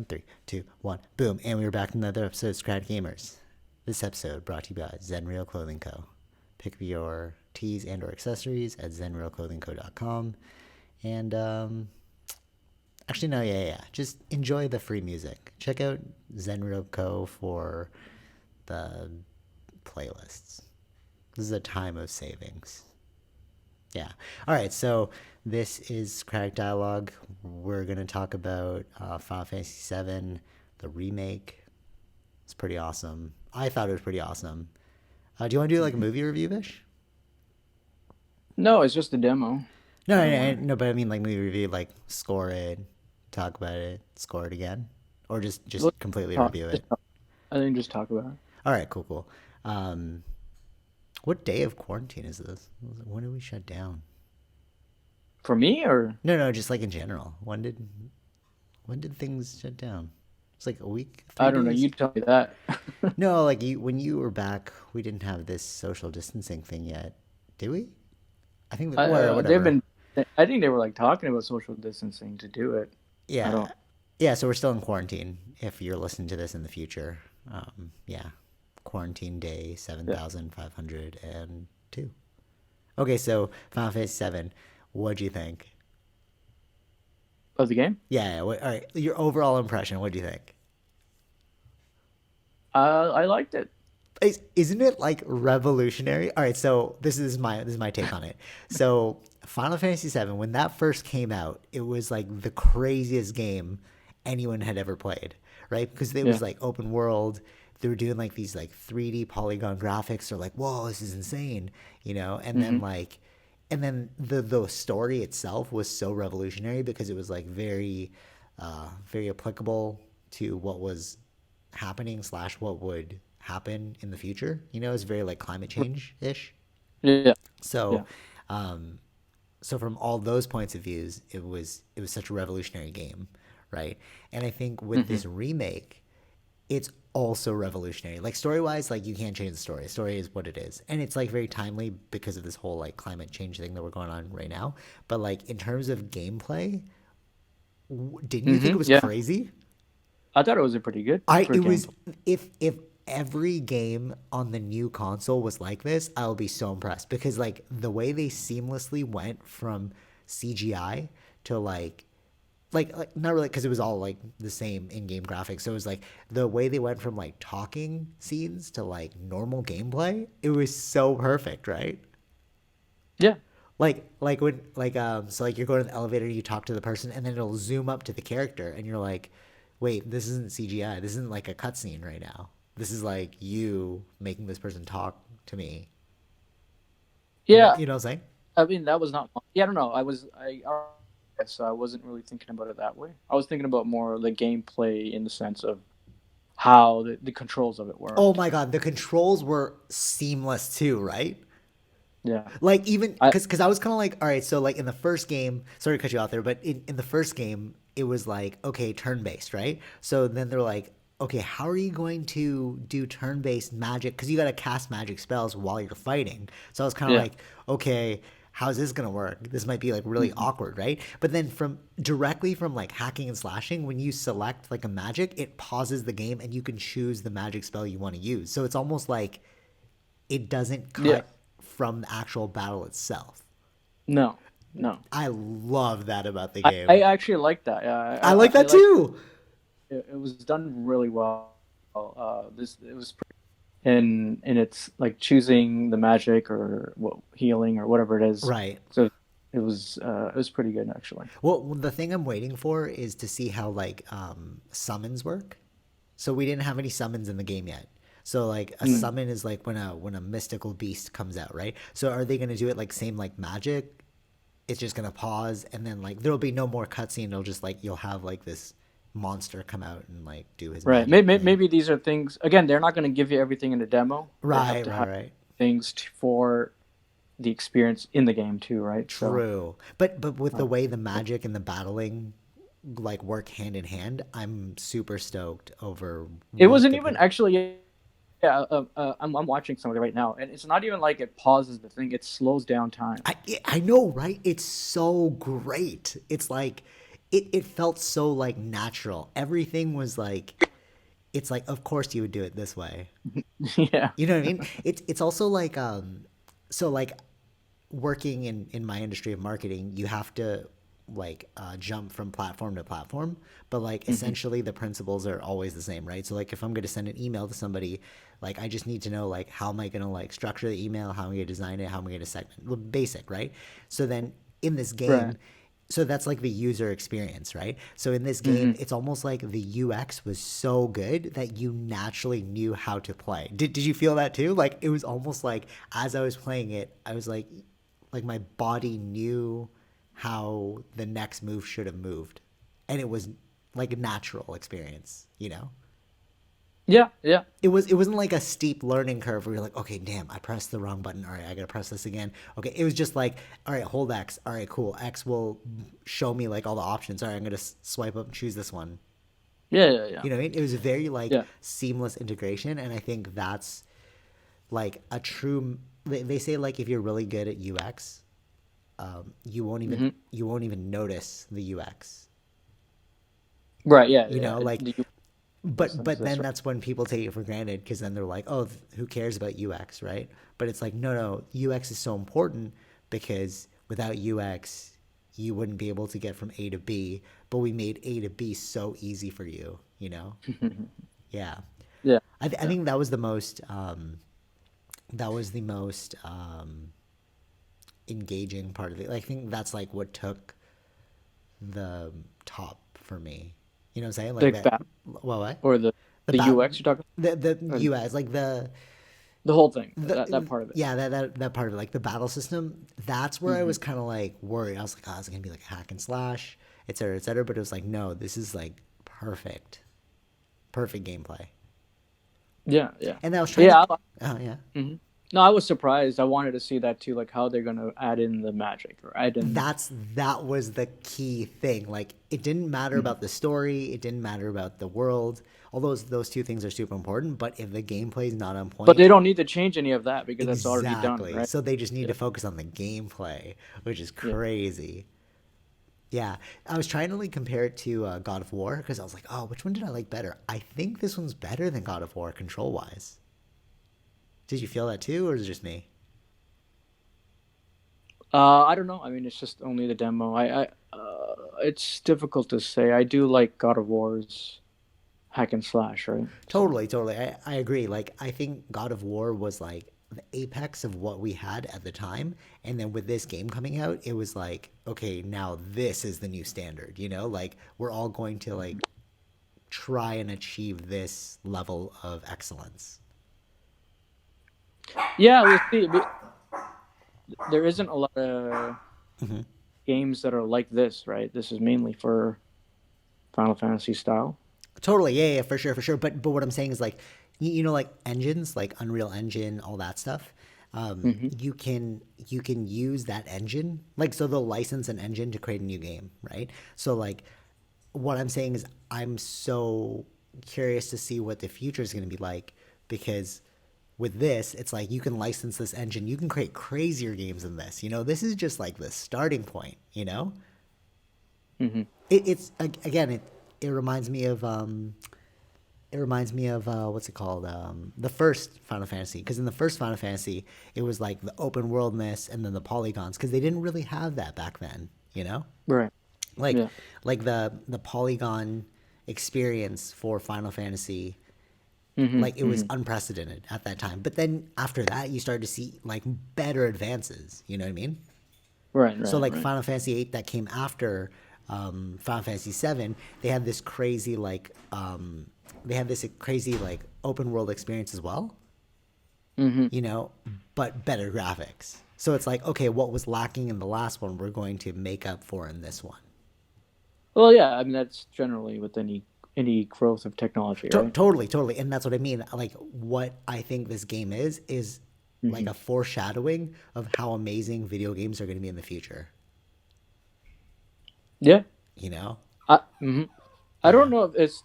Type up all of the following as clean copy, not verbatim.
And 3, 2, 1, boom. And we were back in another episode of Socratic Gamers. This episode brought to you by Zenreal Clothing Co. Pick up your tees and or accessories at zenrealclothingco.com. And actually, no, yeah. Just enjoy the free music. Check out Zenreal Co. for the playlists. This is a time of savings. Yeah. All right. So this is Socratic Dialogue. We're going to talk about Final Fantasy VII, the remake. It's pretty awesome. I thought it was pretty awesome. Do you want to do like a movie review, Vish? No, it's just a demo. No, but I mean like movie review, like score it, talk about it, score it again, or just Let's completely talk. review it. I think just talk about it. All right, cool. What day of quarantine is this? When did we shut down? For me, or No, just like in general. When did things shut down? It's like a week, I 3 don't know. days. You tell me that. No, like when you were back, we didn't have this social distancing thing yet, did we? I think that, or They've whatever. been. I think they were like talking about social distancing to do it. I Yeah, don't. yeah. So we're still in quarantine. If you're listening to this in the future, yeah, quarantine day Yeah. 7,502. Okay, so Final Fantasy 7. What'd you think? Of the game. Yeah. All right. Your overall impression. What'd you think? I liked it. Isn't it like revolutionary? All right, so this is my take on it. So Final Fantasy VII, when that first came out, it was like the craziest game anyone had ever played, right? Because it was Yeah. like open world. They were doing like these like 3D polygon graphics. They're like, whoa, this is insane, you know? Hmm. And then the story itself was so revolutionary because it was like very applicable to what was happening slash what would happen in the future. You know, it's very like climate change ish. Yeah. So, Yeah. um, so from all those points of views, it was such a revolutionary game, right? And I think with Hmm. this remake, it's also revolutionary. Like story wise, like you can't change the story. The story is what it is, and it's like very timely because of this whole like climate change thing that we're going on right now. But like in terms of gameplay, didn't you think it was Yeah. crazy? I thought it was a pretty good I for it was gameplay. if every game on the new console was like this, I'll be so impressed because like the way they seamlessly went from CGI to like not really because it was all like the same in-game graphics. So it was like the way they went from like talking scenes to like normal gameplay. It was so perfect, right? Yeah. Like when so like you're going to the elevator, you talk to the person, and then it'll zoom up to the character, and you're like, wait, this isn't CGI. This isn't like a cutscene right now. This is like you making this person talk to me. You know, Yeah. you know what I'm saying? I mean, that was not. Yeah. I don't know. So I wasn't really thinking about it that way. I was thinking about more the gameplay in the sense of how the controls of it Oh worked. my god, the controls were seamless too, right? Yeah. Like even I because I was kind of like, all right, so like in the first game, sorry to cut you out there, but in the first game, it was like, okay, turn based, right? So then they're like, okay, how are you going to do turn based magic? Because you got to cast magic spells while you're fighting. So I was kind of yeah. like, okay, how's this gonna work? This might be like really Mhm. awkward, right? But then from directly from like hacking and slashing, when you select like a magic, it pauses the game and you can choose the magic spell you want to use. So it's almost like it doesn't Yeah. cut from the actual battle itself. No. No. I love that about the I game. actually like that. Yeah. I like I that like too. it was done really well. This it was in its like choosing the magic or what healing or whatever it is. Right. So it was pretty good actually. Well, the thing I'm waiting for is to see how like summons work. So we didn't have any summons in the game yet. So like a Mm. summon is like when a mystical beast comes out, right? So are they gonna do it like same like magic? It's just gonna pause and then like there'll be no more cutscene. It'll just like you'll have like this monster come out and like do his Right. magic thing. Maybe these are things. Again, they're not going to give you everything in the demo. They have Right, to right, have right. things for the experience in the game too, right? So True. But with the uh, way the magic and the battling like work hand in hand, I'm super stoked over it what wasn't the even actually. Yeah, I'm watching something right now, and it's not even like it pauses the thing; it slows down time. I know, right? It's so great. It's like it felt so like natural. Everything was like, it's like, of course you would do it this way. Yeah. You know what I mean? It's also like so like working in my industry of marketing, you have to like jump from platform to platform, but like Hmm. essentially the principles are always the same, right? So like if I'm going to send an email to somebody, like I just need to know like how am I going to like structure the email, how am I going to design it, how am I going to segment, well, basic, right? So then in this Right. game, so that's like the user experience, right? So in this game, Hmm. it's almost like the UX was so good that you naturally knew how to play. Did you feel that too? Like it was almost like as I was playing it, I was like my body knew how the next move should have moved, and it was like a natural experience, you know. Yeah. Yeah. It wasn't like a steep learning curve where you're like, okay, damn, I pressed the wrong button. All right, I gotta press this again. Okay, it was just like, all right, hold X. All right, cool. X will show me like all the options. All right, I'm gonna swipe up and choose this one. Yeah. Yeah. Yeah. You know what I mean? It was a very like Yeah. seamless integration, and I think that's like a true. They say like if you're really good at UX, Hmm. you won't even notice the UX. Right. Yeah. You Yeah. know, like The but sense. That's then right. that's when people take it for granted because then they're like, oh, who cares about UX, right? But it's like, no, UX is so important because without UX, you wouldn't be able to get from A to B. But we made A to B so easy for you, you know? Yeah, Yeah. I Yeah. think that was the most that was the most engaging part of it. I think that's like what took the top for me. You know what I'm saying? Like The that. bat Well, what? or The the bat, UX you're talking the or U.S. like the whole thing. That the part of it. yeah that part of it, like the battle system. That's where I Hmm. was kind of like worried. I was like, oh, it's gonna be like a hack and slash, et cetera, et cetera. But it was like, no, this is like perfect gameplay. Yeah. Yeah. And I was trying to, Yeah. oh yeah, Hmm. No, I was surprised. I wanted to see that too, like how they're gonna add in the magic or add in. that was the key thing. Like it didn't matter Mhm. about the story, it didn't matter about the world. Although those two things are super important, but if the gameplay is not on But point, they don't need to change any of that because that's already done, exactly. right? So they just need Yeah. to focus on the gameplay, which is Yeah. crazy. Yeah, I was trying to like compare it to God of War because I was like, oh, which one did I like better? I think this one's better than God of War control wise. Did you feel that too, or is it just me? I don't know. I mean, it's just only the demo. It's difficult to say. I do like God of War's hack and slash, right? So Totally. I agree. Like, I think God of War was like the apex of what we had at the time. And then with this game coming out, it was like, okay, now this is the new standard, you know? Like, we're all going to like try and achieve this level of excellence. yeah, we'll see. There isn't a lot of games that are like this, right? This is mainly for Final Fantasy style. Totally. Yeah, for sure. But what I'm saying is like, you know, like engines, like Unreal Engine, all that stuff. Hmm. You can use that engine, like so they'll license an engine to create a new game, right? So like what I'm saying is I'm so curious to see what the future is going to be like because with this, it's like you can license this engine, you can create crazier games than this. You know, this is just like the starting point. You know, Hmm. it's again, it reminds me of what's it called, the first Final Fantasy, because in the first Final Fantasy it was like the open worldness and then the polygons because they didn't really have that back then. You know, Right. like Yeah. the polygon experience for Final Fantasy, Hmm. like it was Hmm. unprecedented at that time. But then after that, you started to see like better advances. You know what I mean? Right. So Right. like Right. Final Fantasy VIII that came after Final Fantasy VII, they had this crazy like open world experience as well. Hmm. You know, but better graphics. So it's like, okay, what was lacking in the last one, we're going to make up for in this one. Well, yeah. I mean, that's generally with any growth of technology, right? Totally, and that's what I mean. Like, what I think this game is like Hmm. a foreshadowing of how amazing video games are going to be in the future. Yeah. You know? Mhm. I don't Yeah. know if it's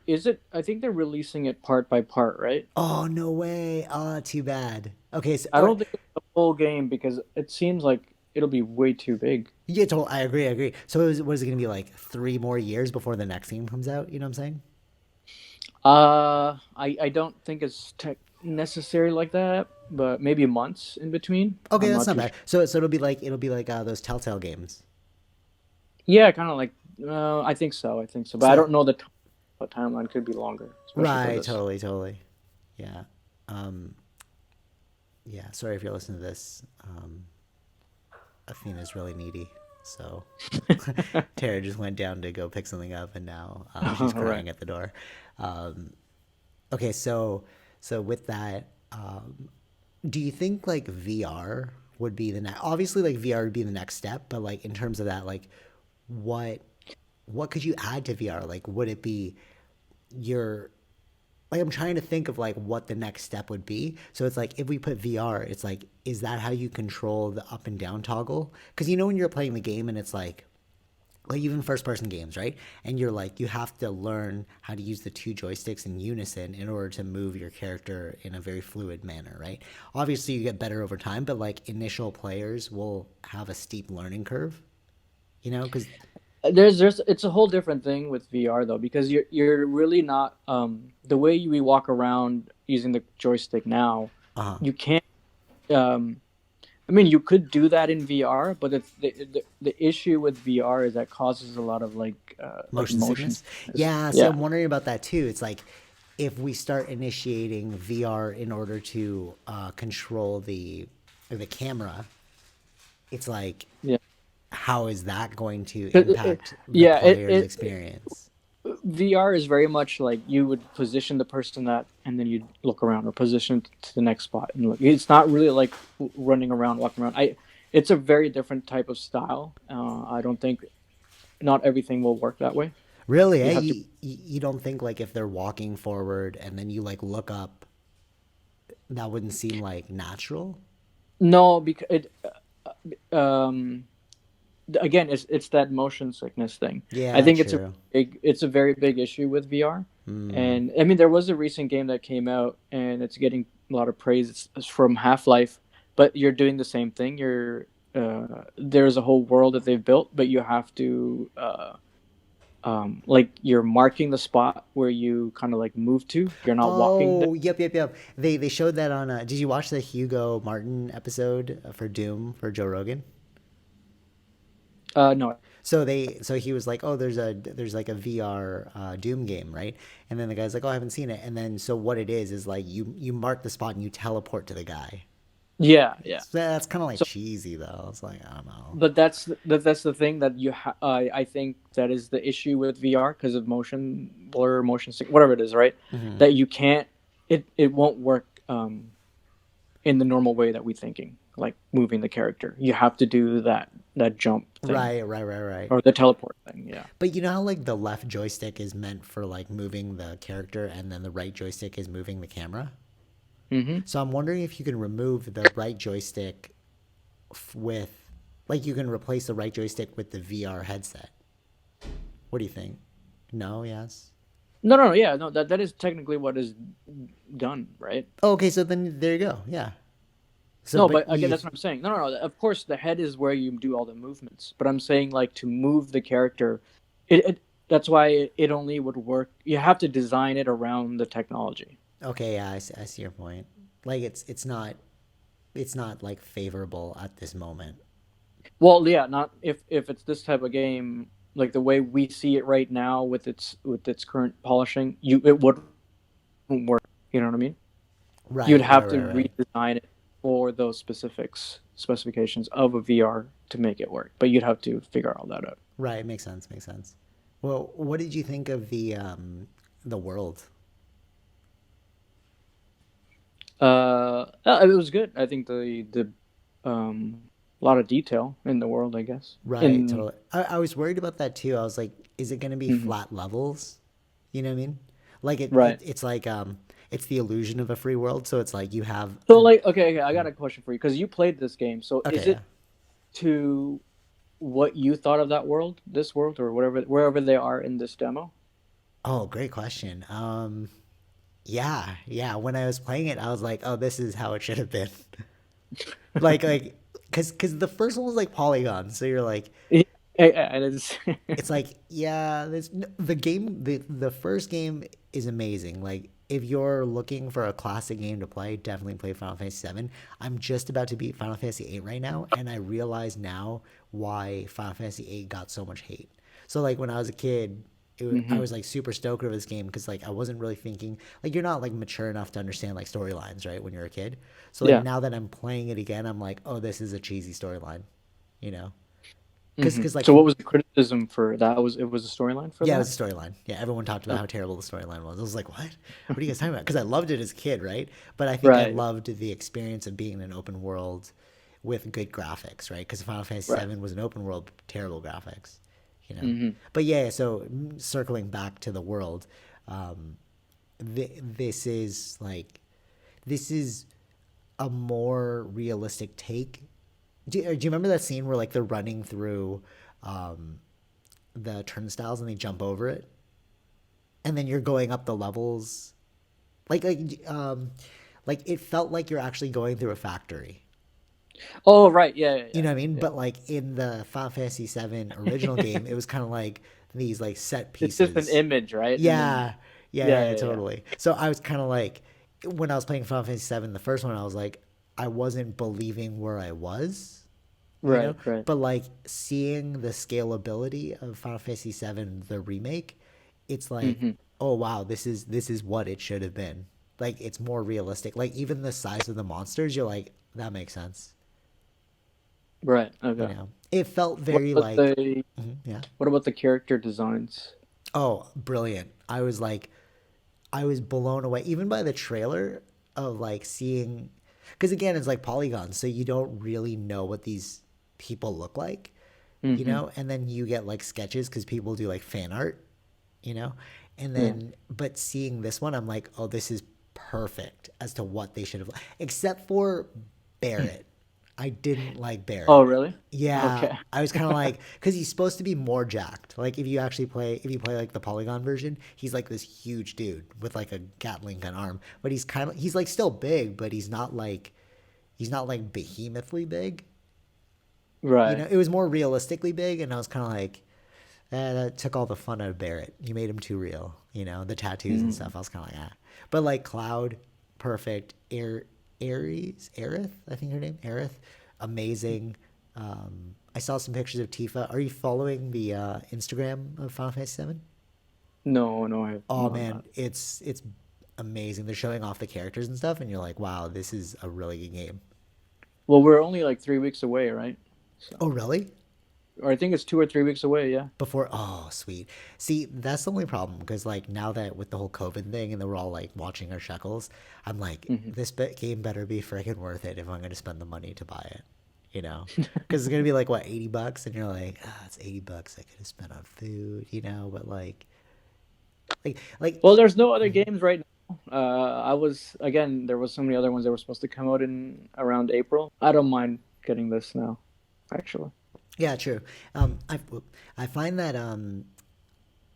is it. I think they're releasing it part by part, right? Oh no way! Oh, too bad. Okay, so I don't think it's the full game because it seems like it'll be way too big. Yeah, I agree. I agree. So what is it going to be like 3 more years before the next game comes out? You know what I'm saying? I don't think it's tech necessary like that, but maybe months in between. Okay, I'm that's not not too bad. sure. So it'll be like those Telltale games. Yeah, kind of like. I think so. I think so, but I So don't know the timeline could be longer, especially for right, this. totally, totally. Yeah. Um, yeah. Sorry if you're listening to this. Athena's really needy, so Tara just went down to go pick something up, and now she's All right. crying at the door. Um, okay, so with that, do you think like VR would be the next? Obviously, like VR would be the next step, but like in terms of that, like what what could you add to VR? Like, would it be your like I'm trying to think of like what the next step would be. So it's like if we put VR, it's like is that how you control the up and down toggle? Because you know when you're playing the game and it's like even first person games, right? And you're like you have to learn how to use the two joysticks in unison in order to move your character in a very fluid manner, right? Obviously you get better over time, but like initial players will have a steep learning curve, you know, because There's it's a whole different thing with VR though, because you're really not the way we walk around using the joystick now. uh You can't. Um, I mean, you could do that in VR, but it's the issue with VR is that causes a lot of like motion motion sickness. sickness. Yeah, see, Yeah, I'm wondering about that too. It's like if we start initiating VR in order to control the camera, it's like yeah, how is that going to 'Cause impact the yeah. player's experience? VR is very much like you would position the person that, and then you'd look around or position to the next spot and look. It's not really like running around, walking around. It's a very different type of style. I don't think not everything will work that way. Really, You eh? have to You don't think like if they're walking forward and then you like look up, that wouldn't seem like natural? no because um again it's that motion sickness thing. I Yeah, think true. it's a very big issue with VR. Hmm. And I mean there was a recent game that came out and it's getting a lot of praise. It's from Half-Life, but you're doing the same thing. There's a whole world that they've built, but you have to like you're marking the spot where you kind of like move to. You're not walking there. Oh, yep, yep, yep. They showed that on. Did you watch the Hugo Martin episode for Doom for Joe Rogan? No. So he was like, oh, there's like a VR Doom game, right? And then the guy's like, oh, I haven't seen it. And then so what it is like you mark the spot and you teleport to the guy. Yeah, yeah. So that's kind of like So cheesy though. It's like I don't know. but that's the thing that I think that is the issue with VR because of motion blur, motion sick, whatever it is, right? Hmm. That you can't, it won't work in the normal way that we're thinking, like moving the character. You have to do that jump thing Right, right, right, right. or the teleport thing. Yeah. But you know how like the left joystick is meant for like moving the character, and then the right joystick is moving the camera. Mm-hmm. So I'm wondering if you can remove the right joystick with, like, you can replace the right joystick with the VR headset. What do you think? No, yes. No, no, no. Yeah, no. That is technically what is done, right? Oh, okay, so then there you go. Yeah. So, No, but but again, you, that's what I'm saying. No, no, no. Of course, the head is where you do all the movements. But I'm saying, like, to move the character, that's why it only would work. You have to design it around the technology. okay, yeah, I see your point. Like, it's not like favorable at this moment. Well, yeah, not if it's this type of game, like the way we see it right now with its current polishing, it wouldn't work. You know what I mean? You'd Right, right, have to right, right. redesign it for those specifications of a VR to make it work. But you'd have to figure all that out. Right, makes sense, makes sense. Well, what did you think of the world? It was good. I think the a lot of detail in the world, I guess. Right, In totally. I was worried about that too. I was like, is it going to be mhm. flat levels? You know what I mean? Like Right. it's like it's the illusion of a free world. So it's like you have So like, okay, I got a question for you because you played this game. So okay, is yeah. it to what you thought of that world, this world, or whatever, wherever they are in this demo? Oh, great question. Yeah, yeah. When I was playing it, I was like, oh, this is how it should have been. like because the first one was like polygon, so you're like, And it's it's like, yeah, the game, the first game is amazing. Like, if you're looking for a classic game to play, definitely play Final Fantasy VII. I'm just about to beat Final Fantasy VIII right now, and I realize now why Final Fantasy VIII got so much hate. So like when I was a kid, I hmm was like super stoked over this game because like I wasn't really thinking, like, you're not like mature enough to understand like storylines, right, when you're a kid. So like yeah. now that I'm playing it again, I'm like, oh, this is a cheesy storyline, you know? Because like So what was the criticism for that? Was it was a storyline for yeah, it that? was a storyline. Yeah, everyone talked about Okay. how terrible the storyline was. I was like, what? What are you guys talking about? Because I loved it as a kid, right? But I think I Right. loved the experience of being in an open world with good graphics, right? Because Final Fantasy Right. VII was an open world, terrible graphics, you know. hmm But yeah, so circling back to the world, this is like this is a more realistic take. Do you remember that scene where like they're running through the turnstiles and they jump over it? And then you're going up the levels like like it felt like you're actually going through a factory, Oh, right. Yeah, yeah, you yeah, know what I mean? yeah. But like in the Final Fantasy VII original game, it was kind of like these like set It's just an pieces. image, right? And then Yeah, yeah, yeah, yeah, yeah, yeah. totally. So I was kind of like, when I was playing Final Fantasy VII, the first one, I was like, I wasn't believing where I was, you know. Right, right. But like seeing the scalability of Final Fantasy VII, the remake, it's like, hmm oh wow, this is what it should have been. Like it's more realistic. Like even the size of the monsters, you're like, that makes sense. Right. You Okay. know, it felt What very about like, the yeah. what about the character designs? Oh, brilliant! I was like, I was blown away even by the trailer of like seeing, because again, it's like polygons, so you don't really know what these people look like, you hmm know, and then you get like sketches because people do like fan art, you know, and Yeah. then but seeing this one, I'm like, oh, this is perfect as to what they should have, except for Barrett. I didn't like Oh, Barrett. really? Yeah, Okay. I was kind of like, because he's supposed to be more jacked. Like if you play like the polygon version, he's like this huge dude with like a Gatling gun arm. But he's like still big, but he's not like behemothly big. You know, Right. it was more realistically big, and I was kind of like, that took all the fun out of Barrett. You made him too real. You know, the tattoos and Mm. stuff. I was kind of like, ah. But like Cloud, perfect. Aerith, I think her name, Aerith, amazing. I saw some pictures of Tifa. Are you following the Instagram of Final Fantasy VII? No, no, I have Oh not man, that. it's amazing. They're showing off the characters and stuff, and you're like, wow, this is a really good game. Well, we're only like 3 weeks away, right? Oh So, really? or I think it's 2 or 3 weeks away. Yeah. Before, oh sweet. See, that's the only problem because like now that with the whole COVID thing and then we're all like watching our shekels, I'm like, hmm this game better be freaking worth it if I'm gonna spend the money to buy it. You know, because it's gonna be like what, $80, and you're like, ah, it's $80 I could have spent on food, you know. But like, Well, there's no other games right now. I was again. There was so many other ones that were supposed to come out in around April. I don't mind getting this now, actually. yeah, true. I I find that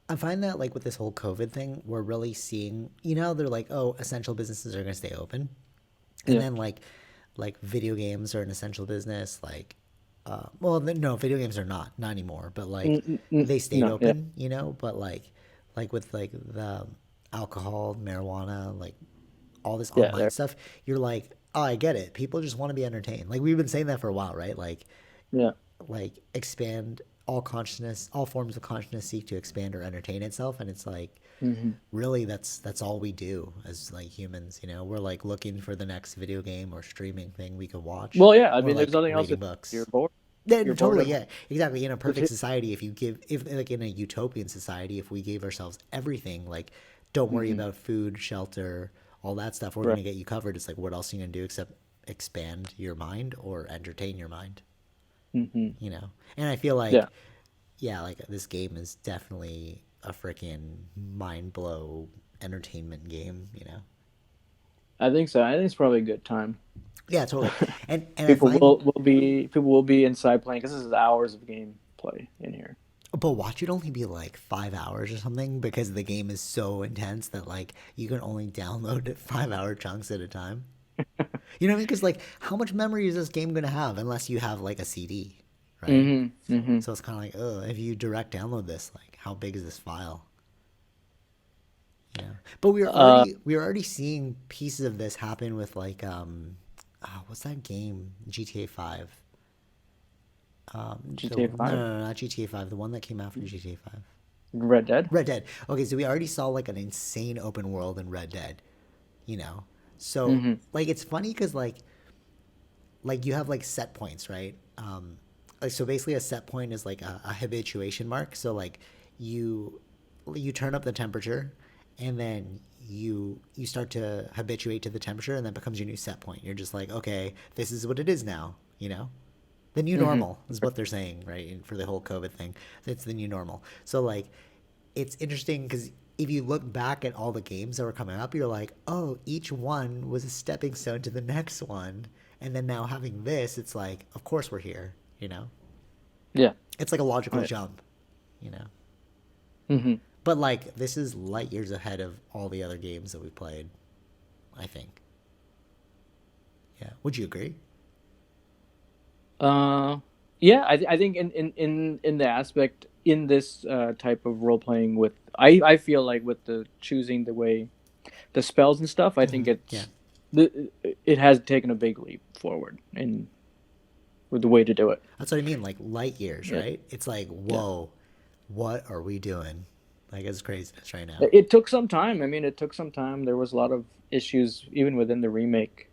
I find that like with this whole COVID thing, we're really seeing, you know, they're like, oh, essential businesses are going to stay open. And Yeah. then like video games are an essential business. Like, well, no, video games are not anymore, but like they stayed No. Yeah. open, you know, but like with like the alcohol, marijuana, like all this Yeah. online There. stuff, you're like, oh, I get it. People just want to be entertained. Like we've been saying that for a while, right? Yeah. Like expand all consciousness, all forms of consciousness seek to expand or entertain itself, and it's like hmm really that's all we do as like humans, you know. We're like looking for the next video game or streaming thing we could watch, Well, yeah. I or mean, there's like nothing else to reading do. You're books. bored. Yeah, no, You're bored totally, at home. yeah, exactly. In a Which perfect society, if like in a utopian society, if we gave ourselves everything, like don't worry hmm about food, shelter, all that stuff, we're Right. gonna get you covered. It's like, what else are you gonna do except expand your mind or entertain your mind, hmm you know? And I feel Yeah. like, yeah, like this game is definitely a freaking mind blow entertainment game, you know? I think so. I think it's probably a good time. Yeah, totally. And I People find, will be inside playing because this is hours of gameplay in here. but watch it only be like 5 hours or something because the game is so intense that like you can only download 5 hour chunks at a time. You know what I mean? Because like, how much memory is this game gonna have unless you have like a CD, right? Mm-hmm. Mm-hmm. So it's kind of like, oh, if you direct download this, like, how big is this file? You know. But Uh, we were already seeing pieces of this happen with like what's that game? GTA 5. GTA No, 5, no, no, not GTA 5. The one that came after GTA 5. Red Dead. Red Dead. Okay, so we already saw like an insane open world in Red Dead, you know. So Mm-hmm. like it's funny because like you have like set points, right? Like so basically a set point is like a habituation mark. So like you you turn up the temperature, and then you start to habituate to the temperature, and that becomes your new set point. You're just like, okay, this is what it is now, you know. The new Mm-hmm. normal is what they're saying, right? For the whole COVID thing, it's the new normal. So like, it's interesting because if you look back at all the games that were coming up, you're like, oh, each one was a stepping stone to the next one, and then now having this, it's like, of course we're here, you know. Yeah. It's like a logical Right. jump, you know. Mm-hmm. But like, this is light years ahead of all the other games that we played, I think. Yeah, would you agree? Uh, yeah, I think in the aspect in this type of role playing with I feel like with the choosing the way the spells and stuff, I think Yeah, it has taken a big leap forward in with the way to do it. that's what I mean. Like light years, Yeah, right? It's like, yeah. whoa, what are we doing? Like it's craziness right now. It took some time. I mean, it took some time. There was a lot of issues even within the remake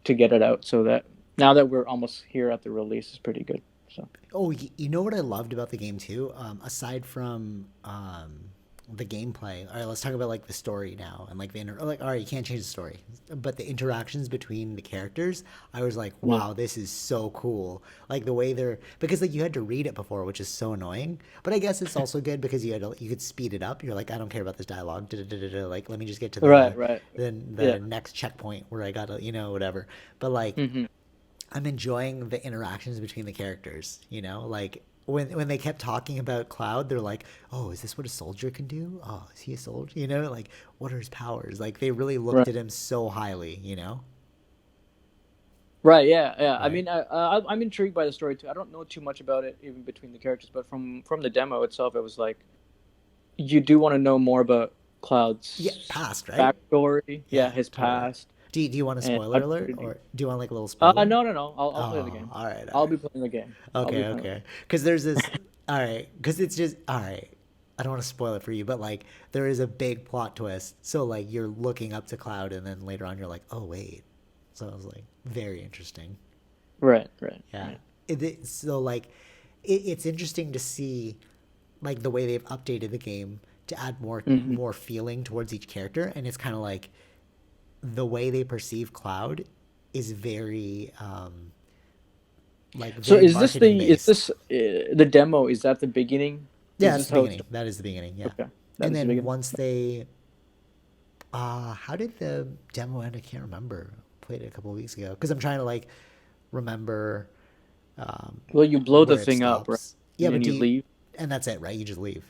to get it out. So that now that we're almost here at the release is pretty good. So Oh, you know what I loved about the game too? Aside from the gameplay, all right, let's talk about like the story now and like like, all right, you can't change the story, but the interactions between the characters, I was like, yeah, wow, this is so cool. Like the way they're because like you had to read it before, which is so annoying. But I guess it's also good because you could speed it up. You're like, I don't care about this dialogue. Da-da-da-da-da. Like, let me just get to right, right, the yeah. next checkpoint where I gotta whatever. But like Hmm. I'm enjoying the interactions between the characters, you know? Like when they kept talking about Cloud, they're like, "Oh, is this what a soldier can do? Oh, is he a soldier?" You know, like what are his powers? Like they really looked Right. at him so highly, you know? Right. Yeah. Yeah. I Right. mean, I'm intrigued by the story too. I don't know too much about it, even between the characters, but from the demo itself, it was like you do want to know more about Yeah, Cloud's past, right? backstory. Yeah, Yeah, his totally. past, Do you want a and spoiler alert or do you want like a little spoiler? no, no, no. I'll play the Oh, game. all right, all I'll right. be playing the game. I'll be Okay, playing. okay. Because there's this. All right. Because it's just. All right. I don't want to spoil it for you, but like there is a big plot twist. So like you're looking up to Cloud, and then later on you're like, oh wait. So I was like, very interesting. Right. Right. Yeah. Right. So like, it's interesting to see like the way they've updated the game to add Hmm. more feeling towards each character, and it's kind of like the way they perceive Cloud is very like So very marketing is based. this the demo? Is that the beginning? Yeah, Is that's this the how it's beginning. That is the beginning. Yeah, okay? That and is the then beginning. once they, how did the demo end? I can't remember. Played it a couple of weeks ago because I'm trying to like remember Well, you blow the where it thing up, right? stops. Yeah, And but then do you you, leave. and that's it, right? You just leave.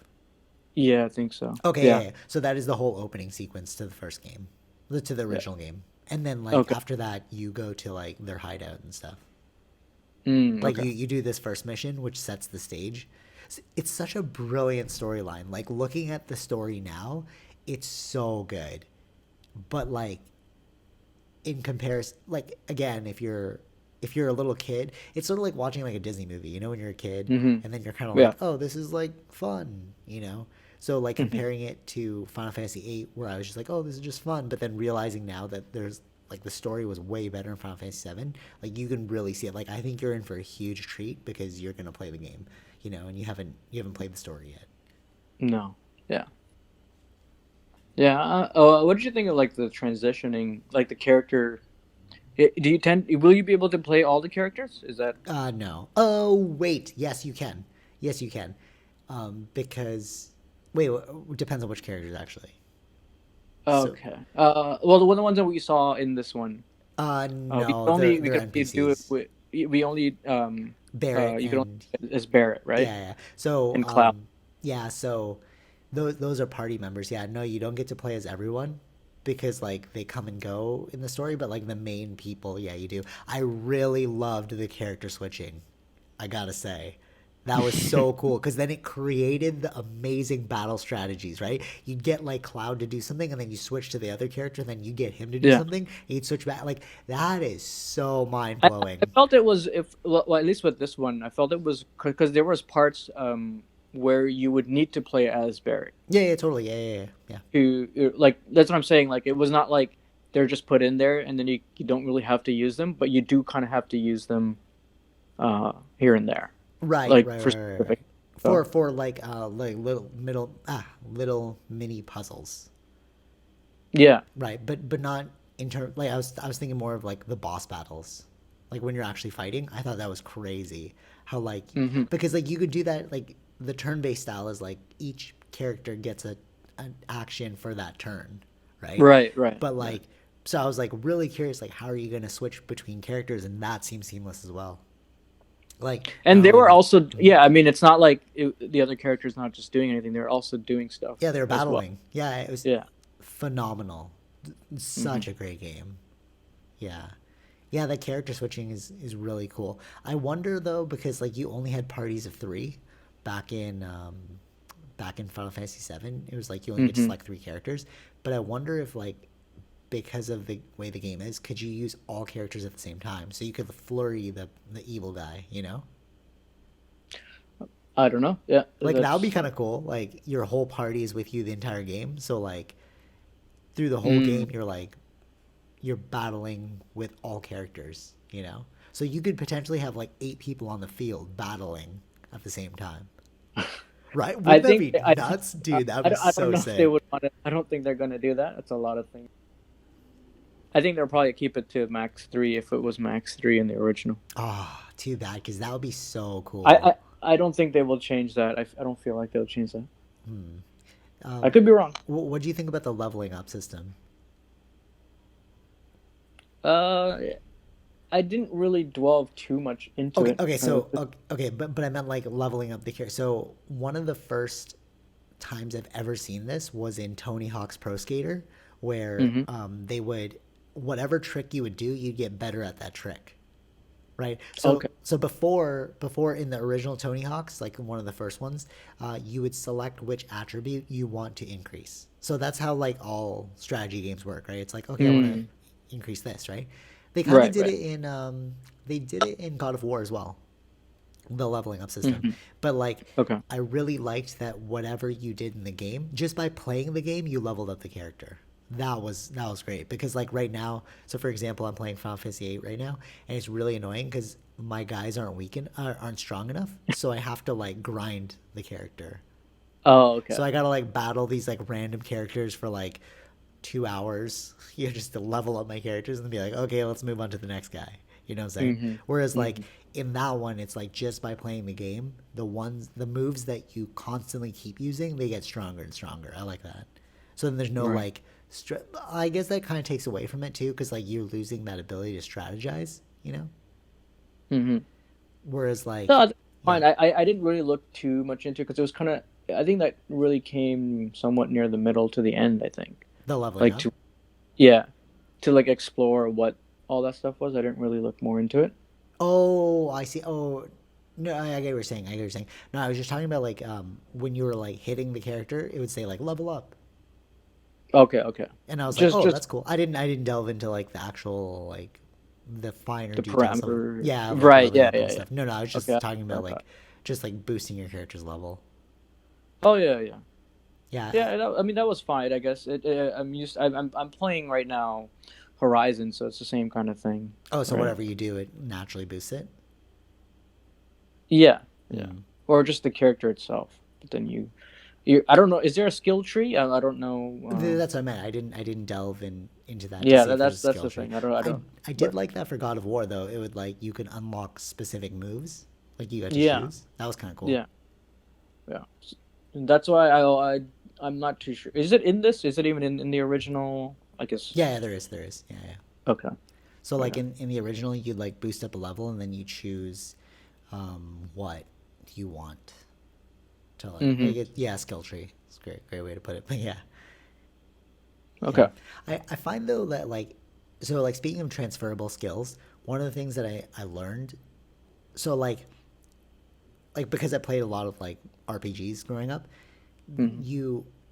Yeah, I think so. Okay, yeah, Yeah. yeah. So that is the whole opening sequence to the first game, to the Yeah. original game, and then like Okay. after that, you go to like their hideout and stuff. Like Okay. you do this first mission, which sets the stage. It's such a brilliant storyline. Like looking at the story now, it's so good. But like in comparison, like again, if you're a little kid, it's sort of like watching like a Disney movie. You know, when you're a kid, Hmm. and then you're kind of Yeah. like, oh, this is like fun. You know. So like Hmm. comparing it to Final Fantasy VIII, where I was just like, oh, this is just fun, but then realizing now that there's like the story was way better in Final Fantasy VII, like you can really see it. Like I think you're in for a huge treat because you're gonna play the game, you know, and you haven't played the story yet. No. Yeah. Yeah. What did you think of like the transitioning, like the character? Do you tend? Will you be able to play all the characters? Is that No. Oh wait, yes you can. Yes you can, because wait, depends on which characters actually. So, okay? Well, the ones that we saw in this one, no, we they're can only do it NPCs. with we only Barrett you can only and do it as Barrett, right? yeah, yeah. So, And Cloud. yeah, so those are party members. Yeah, no, you don't get to play as everyone. because like they come and go in the story, but like the main people, yeah, you do. I really loved the character switching. I gotta say, that was so cool because then it created the amazing battle strategies, right? You'd get like Cloud to do something, and then you switch to the other character, and then you get him to do Yeah. something, and you'd switch back. Like that is so mind I blowing. felt it was if well, at least with this one, I felt it was because there was parts where you would need to play as Barry Yeah, yeah, totally. Yeah. to like that's what I'm saying. Like it was not like they're just put in there and then you don't really have to use them, but you do kind of have to use them here and there, Right, like right, for right, right, right. specific stuff. For like little mini puzzles. Yeah. Right, but not in terms like I was thinking more of like the boss battles. Like when you're actually fighting, I thought that was crazy. How like Hmm. because like you could do that like the turn-based style is like each character gets an action for that turn, right? Right. Right. But Right. like so I was like really curious like how are you going to switch between characters and that seems seamless as well. Like And not they only were the also, yeah. I mean, it's not like the other characters not just doing anything; they're also doing stuff yeah, they're as well. battling. Yeah, it was Yeah. phenomenal. Hmm. Such a great game. Yeah. Yeah, the character switching is really cool. I wonder though because like you only had parties of 3 back in back in Final Fantasy 7. It was like you only get to Hmm. select 3 characters, but I wonder if like because of the way the game is, could you use all characters at the same time? So you could flurry the evil guy, you know? I don't know. Yeah, Like that would be that's. kind of cool. Like your whole party is with you the entire game. So like through the whole Mm. game you're battling with all characters, you know? So you could potentially have like 8 people on the field battling at the same time. Right? I Wouldn't that think be I think nuts? Dude, that would be I don't so know if they sick. would want to. I don't think they're going to do that. That's a lot of things. I think they'll probably keep it to max three if it was max three in the original. Oh, too bad, because that would be so I cool. I, I don't think they will change that. I don't feel like they'll change that. I Um, could be wrong. what do you think about the leveling up system? Uh, I didn't really dwell too much into Okay, it. okay, so okay, but I meant like leveling up the character. So one of the first times I've ever seen this was in Tony Hawk's Pro Skater, where Hmm. they would whatever trick you would do, you'd get better at that trick, right? Okay. So before in the original Tony Hawk's, like one of the first ones, you would select which attribute you want to increase. So that's how like all strategy games work, right? It's like okay, I want to Mm. increase this, right? They kind of Right. did Right. it in they did it in God of War as well, the leveling up system. Hmm. But like Okay. I really liked that whatever you did in the game, just by playing the game, you leveled up the character. That was great because like right now, so for example, I'm playing Final Fantasy 8 right now, and it's really annoying because my guys aren't strong enough, so I have to like grind the character. Oh, okay. So I gotta like battle these like random characters for like 2 hours, you know, just to level up my characters and be like, okay, let's move on to the next guy. You know what I'm saying? Hmm. Whereas like Hmm. in that one, it's like just by playing the game, the moves that you constantly keep using, they get stronger and stronger. I like that. So then there's no Right. like, I guess that kind of takes away from it too, because like you're losing that ability to strategize. You know? Hmm. Whereas No, like, that's yeah, fine. I didn't really look too much into it because it was kind of. I think that really came somewhat near the middle to the end. I think the leveling like up. to yeah to like explore what all that stuff was. I didn't really look more into it. Oh, I see. Oh, no, I get what you're saying. I get what you're saying. No, I was just talking about like when you were like hitting the character, it would say like level up, Okay. Okay. and I was like, oh, Just that's cool. I didn't delve into like the actual like the finer the details of parameter. yeah, of like Right. leveling Yeah. up Yeah. and Yeah. stuff. No, I was Okay. just talking about Okay. like just like boosting your character's level. Oh yeah. Yeah. Yeah. Yeah. I mean that was fine. I guess it. I'm used. I'm playing right now, Horizon, so it's the same kind of thing, Oh, so right? whatever you do, it naturally boosts it. Yeah. Yeah. Hmm. Or just the character itself. But then you. I don't know. Is there a skill tree? I don't know. That's what I meant. I didn't delve into that to Yeah. see if there's a That's skill the tree. thing. I don't. I I don't. I did But like that for God of War though. It would like you could unlock specific moves, like you got to yeah. choose. That was kind of cool. Yeah. Yeah. That's why I'm not too sure. Is it in this? Is it even in the original? I guess. Yeah, yeah, there is. Yeah, yeah. Okay. So like Okay. in the original, you'd like boost up a level, and then you choose what you want to like Mm-hmm. it, yeah, skill tree. It's a great way to put it. But yeah, Okay. Yeah. I find though that like, so like speaking of transferable skills, one of the things that I learned, so like because I played a lot of like RPGs growing up, Hmm.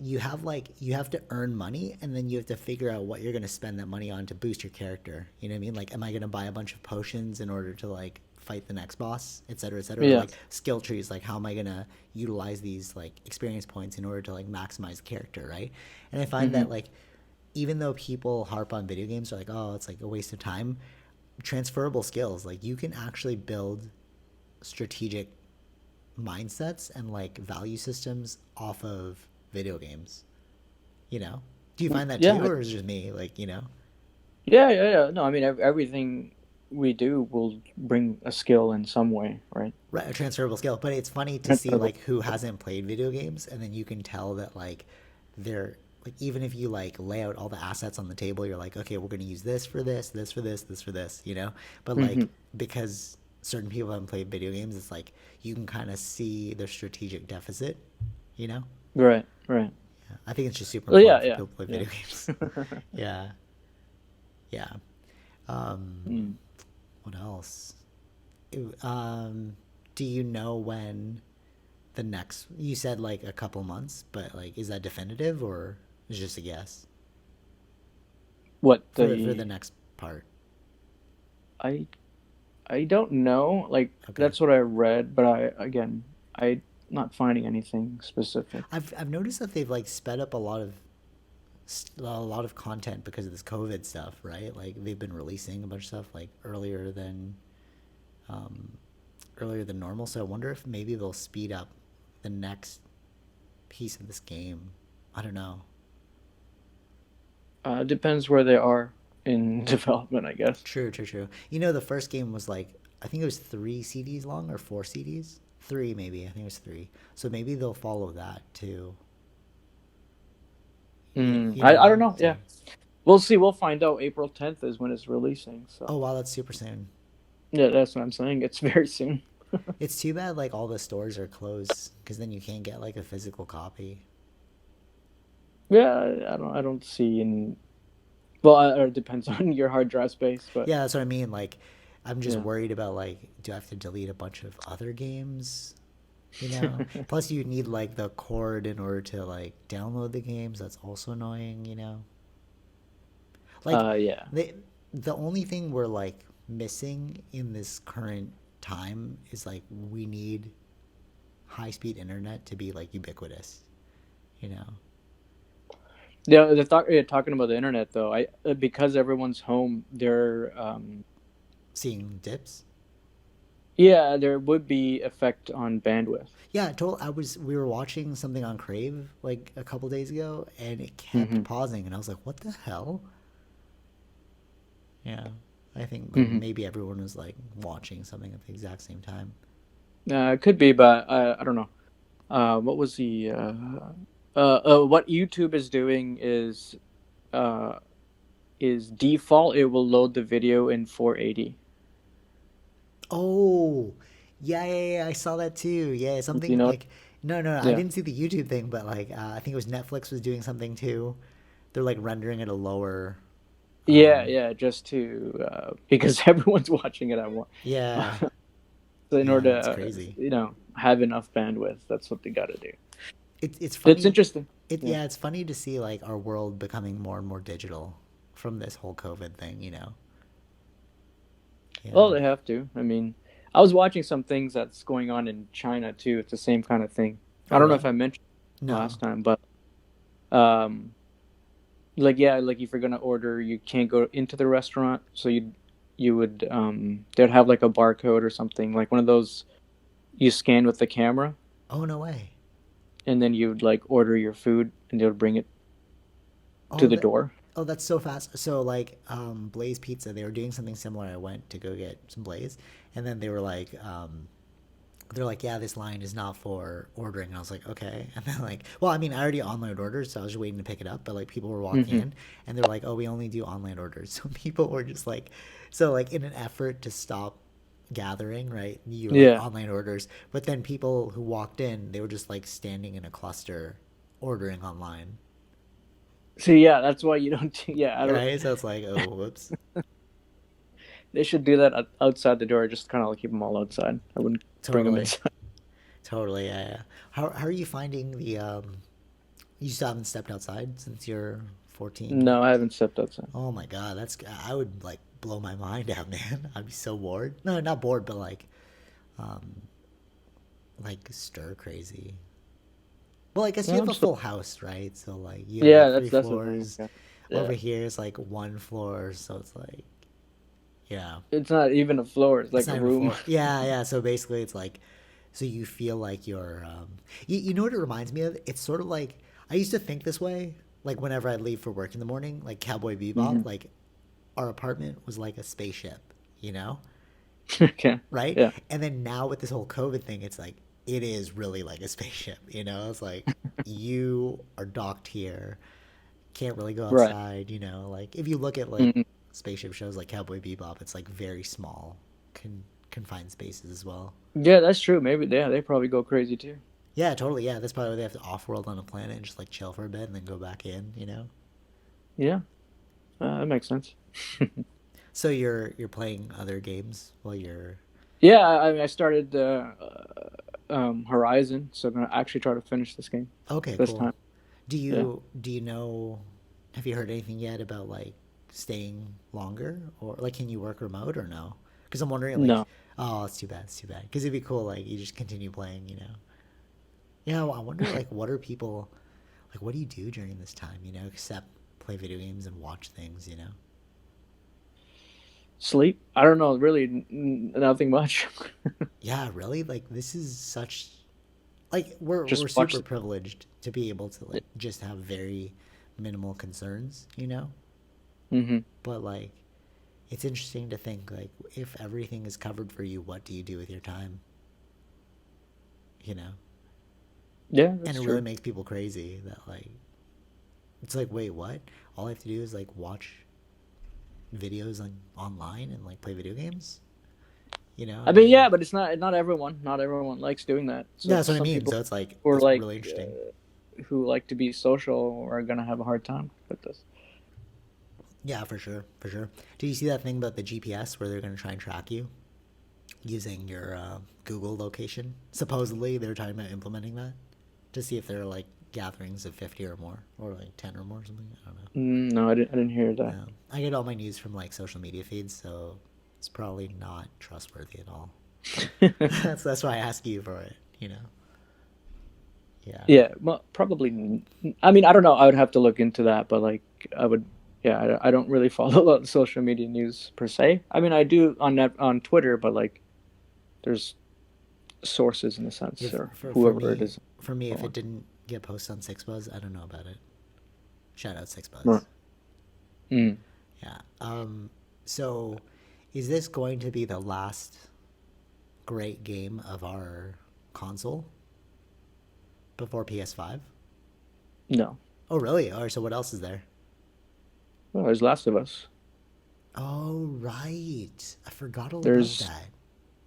you have like you have to earn money and then you have to figure out what you're going to spend that money on to boost your character. You know what I mean? Like, am I going to buy a bunch of potions in order to like fight the next boss, et cetera, et cetera? Or Yeah. like skill trees, like how am I going to utilize these like experience points in order to like maximize the character, right? And I find Hmm. that like even though people harp on video games, are like, oh, it's like a waste of time, transferable skills, like you can actually build strategic mindsets and like value systems off of video games. You know, do you find that too, Yeah. or is it just me? Like, you know, Yeah. Yeah. Yeah. No, I mean everything we do will bring a skill in some way, right? right, a transferable skill. But it's funny to see Transferable. like who hasn't played video games, and then you can tell that like they're like even if you like lay out all the assets on the table, you're like, okay, we're gonna use this for this, this for this, this for this, you know. But Hmm. like because certain people haven't played video games, it's like you can kind of see their strategic deficit, you know. Right. Right. Yeah. I think it's just super Well, yeah. important for Yeah. people to play Yeah. video games. Yeah, yeah. Mm. What else? Um, do you know when the next? You said like a couple months, but like, is that definitive or is it just a guess What for the the next part? I I don't know. Like Okay, that's what I read, but I not finding anything specific. I've noticed that they've like sped up a lot of content because of this COVID stuff, right? Like they've been releasing a bunch of stuff like earlier than normal. So I wonder if maybe they'll speed up the next piece of this game. I don't know. Depends where they are in development, I guess. True, true, true. You know, the first game was like I think it was 3 CDs long or 4 CDs. Three maybe. I think it was three. So maybe they'll follow that too. Mm, You know. I don't know. So Yeah, we'll see. We'll find out. April 10th is when it's releasing. oh So wow, that's super soon. yeah, that's what I'm saying. It's very soon. It's too bad like all the stores are closed because then you can't get like a physical copy. Yeah, I don't see in. Well, it depends on your hard drive space, but Yeah, that's what I mean. Like, I'm just yeah. worried about like, do I have to delete a bunch of other games? You know. Plus, you need like the cord in order to like download the games. That's also annoying. You know. Like, Yeah. the only thing we're like missing in this current time is like we need high speed internet to be like ubiquitous. You know. Yeah, yeah, talking about the internet though, I because everyone's home, Seeing dips. yeah, there would be effect on bandwidth. Yeah, we were watching something on Crave like a couple days ago, and it kept Hmm. pausing, and I was like, "What the hell?" Yeah, I think like Hmm. maybe everyone was like watching something at the exact same time. It could be, but I don't know. What was the what YouTube uh is default. It will load the video in 480. Oh, yeah, yeah, yeah. I saw that too. Yeah, Do something you know? like no, no, I Yeah, didn't see the YouTube thing, but like I think it was Netflix was doing something too. They're like rendering at a lower. yeah, yeah. Just to because everyone's watching it at once. Yeah, So in yeah, order it's to crazy. have enough bandwidth, that's what they got to do. It's It's funny. interesting. Yeah. Yeah, it's funny to see like our world becoming more and more digital from this whole COVID thing. You know. Well, Yeah. they have to. I mean, I was watching some things that's going on in China too. It's the same kind of thing. I Oh, don't know if really? I mentioned No. last time, but um, like yeah, like if you're gonna order, you can't go into the restaurant, so you would they'd have like a barcode or something, like one of those you scan with the camera, Oh, no way. and then you'd like order your food, and they would bring it to Oh, the door. that's so fast. So like Blaze Pizza, they were doing something similar. I went to go get some Blaze, and then they were like they're like, yeah, this line is not for ordering. And I was like, okay. And then like, well, I mean, I already online ordered, so I was just waiting to pick it up. But like, people were walking Hmm. in, and they're like, oh, we only do online orders. So people were just like, so like in an effort to stop gathering, right? You were like Yeah. online orders, but then people who walked in, they were just like standing in a cluster ordering online. So yeah, that's why you don't. Yeah, I don't. right? So it's like, oh, whoops. They should do that outside the door. Just kind of like keep them all outside. I wouldn't bring them Totally, inside. totally. Yeah, yeah. How are you finding the You still haven't stepped outside since you're 14? No, I haven't stepped outside. Oh my god, that's I would like blow my mind out, man. I'd be so bored. No, not bored, but um, like stir crazy. Well, I guess you No, have I'm a still. full house, right? So like you have Yeah, like three that's the thing. floors. Yeah. Over Yeah. here is like one floor, so it's like yeah, It's not even a floor. It's it's like not a even a room. floor. Yeah, yeah. So basically, it's like so you feel like you're you know what it reminds me of? It's sort of like I used to think this way. Like whenever I'd leave for work in the morning, like Cowboy Bebop, Hmm. like our apartment was like a spaceship, you know? Okay. Right? Yeah. And then now with this whole COVID thing, it's like it is really like a spaceship, you know? It's like you are docked here, can't really go Right. outside, you know? Like if you look at like Hmm. spaceship shows like Cowboy Bebop, it's like very small, confined spaces as well. Yeah, that's true. Maybe they probably go crazy too. Yeah, totally. Yeah, that's probably why they have to off world on a planet and just like chill for a bit and then go back in, you know? Yeah, that makes sense. So you're playing other games while you're Yeah, I started Horizon, so I'm gonna actually try to finish this game okay, this cool. time. Do Yeah. you know have you heard anything yet about like staying longer or like can you work remote or no? Because I'm wondering like No. oh it's too bad it's too bad because it'd be cool like you just continue playing you know yeah well, I wonder like what are people like what do you do during this time you know except play video games and watch things you know Sleep? I don't know. Really, nothing much. yeah really like this is such like we're Just watch. super privileged to be able to like just have very minimal concerns you know Mm-hmm. but like it's interesting to think like if everything is covered for you what do you do with your time you know Yeah, and that's it really true. makes people crazy that like it's like wait what all I have to do is like watch videos on online and like play video games you know I mean, yeah, but it's not everyone. Not everyone likes doing that. yeah So that's what I some mean people so it's like who are it's like really interesting who like to be social are gonna have a hard time with this. yeah for sure did you see that thing about the GPS where they're going to try and track you using your Google location supposedly they're talking about implementing that to see if there are like gatherings of 50 or more or like 10 or more or something I don't know. No, I didn't hear that. I get all my news from like social media feeds, so it's probably not trustworthy at all. That's why I ask you for it. You know. Yeah. Yeah, well, probably. I mean, I don't know. I would have to look into that, but like, I would. Yeah, I don't really follow a lot of social media news per se. I mean, I do on Twitter, but like, there's sources in a sense, If or whoever it is. for me, So if it on. didn't get posted on Six Buzz, I don't know about it. Shout out Six Right. Buzz. Mm. Yeah. So, is this going to be the last great game of our console before PS5? No. Oh, really? All right. So, what else is there? Well, there's Last of Us. Oh, right. I forgot all about There's that.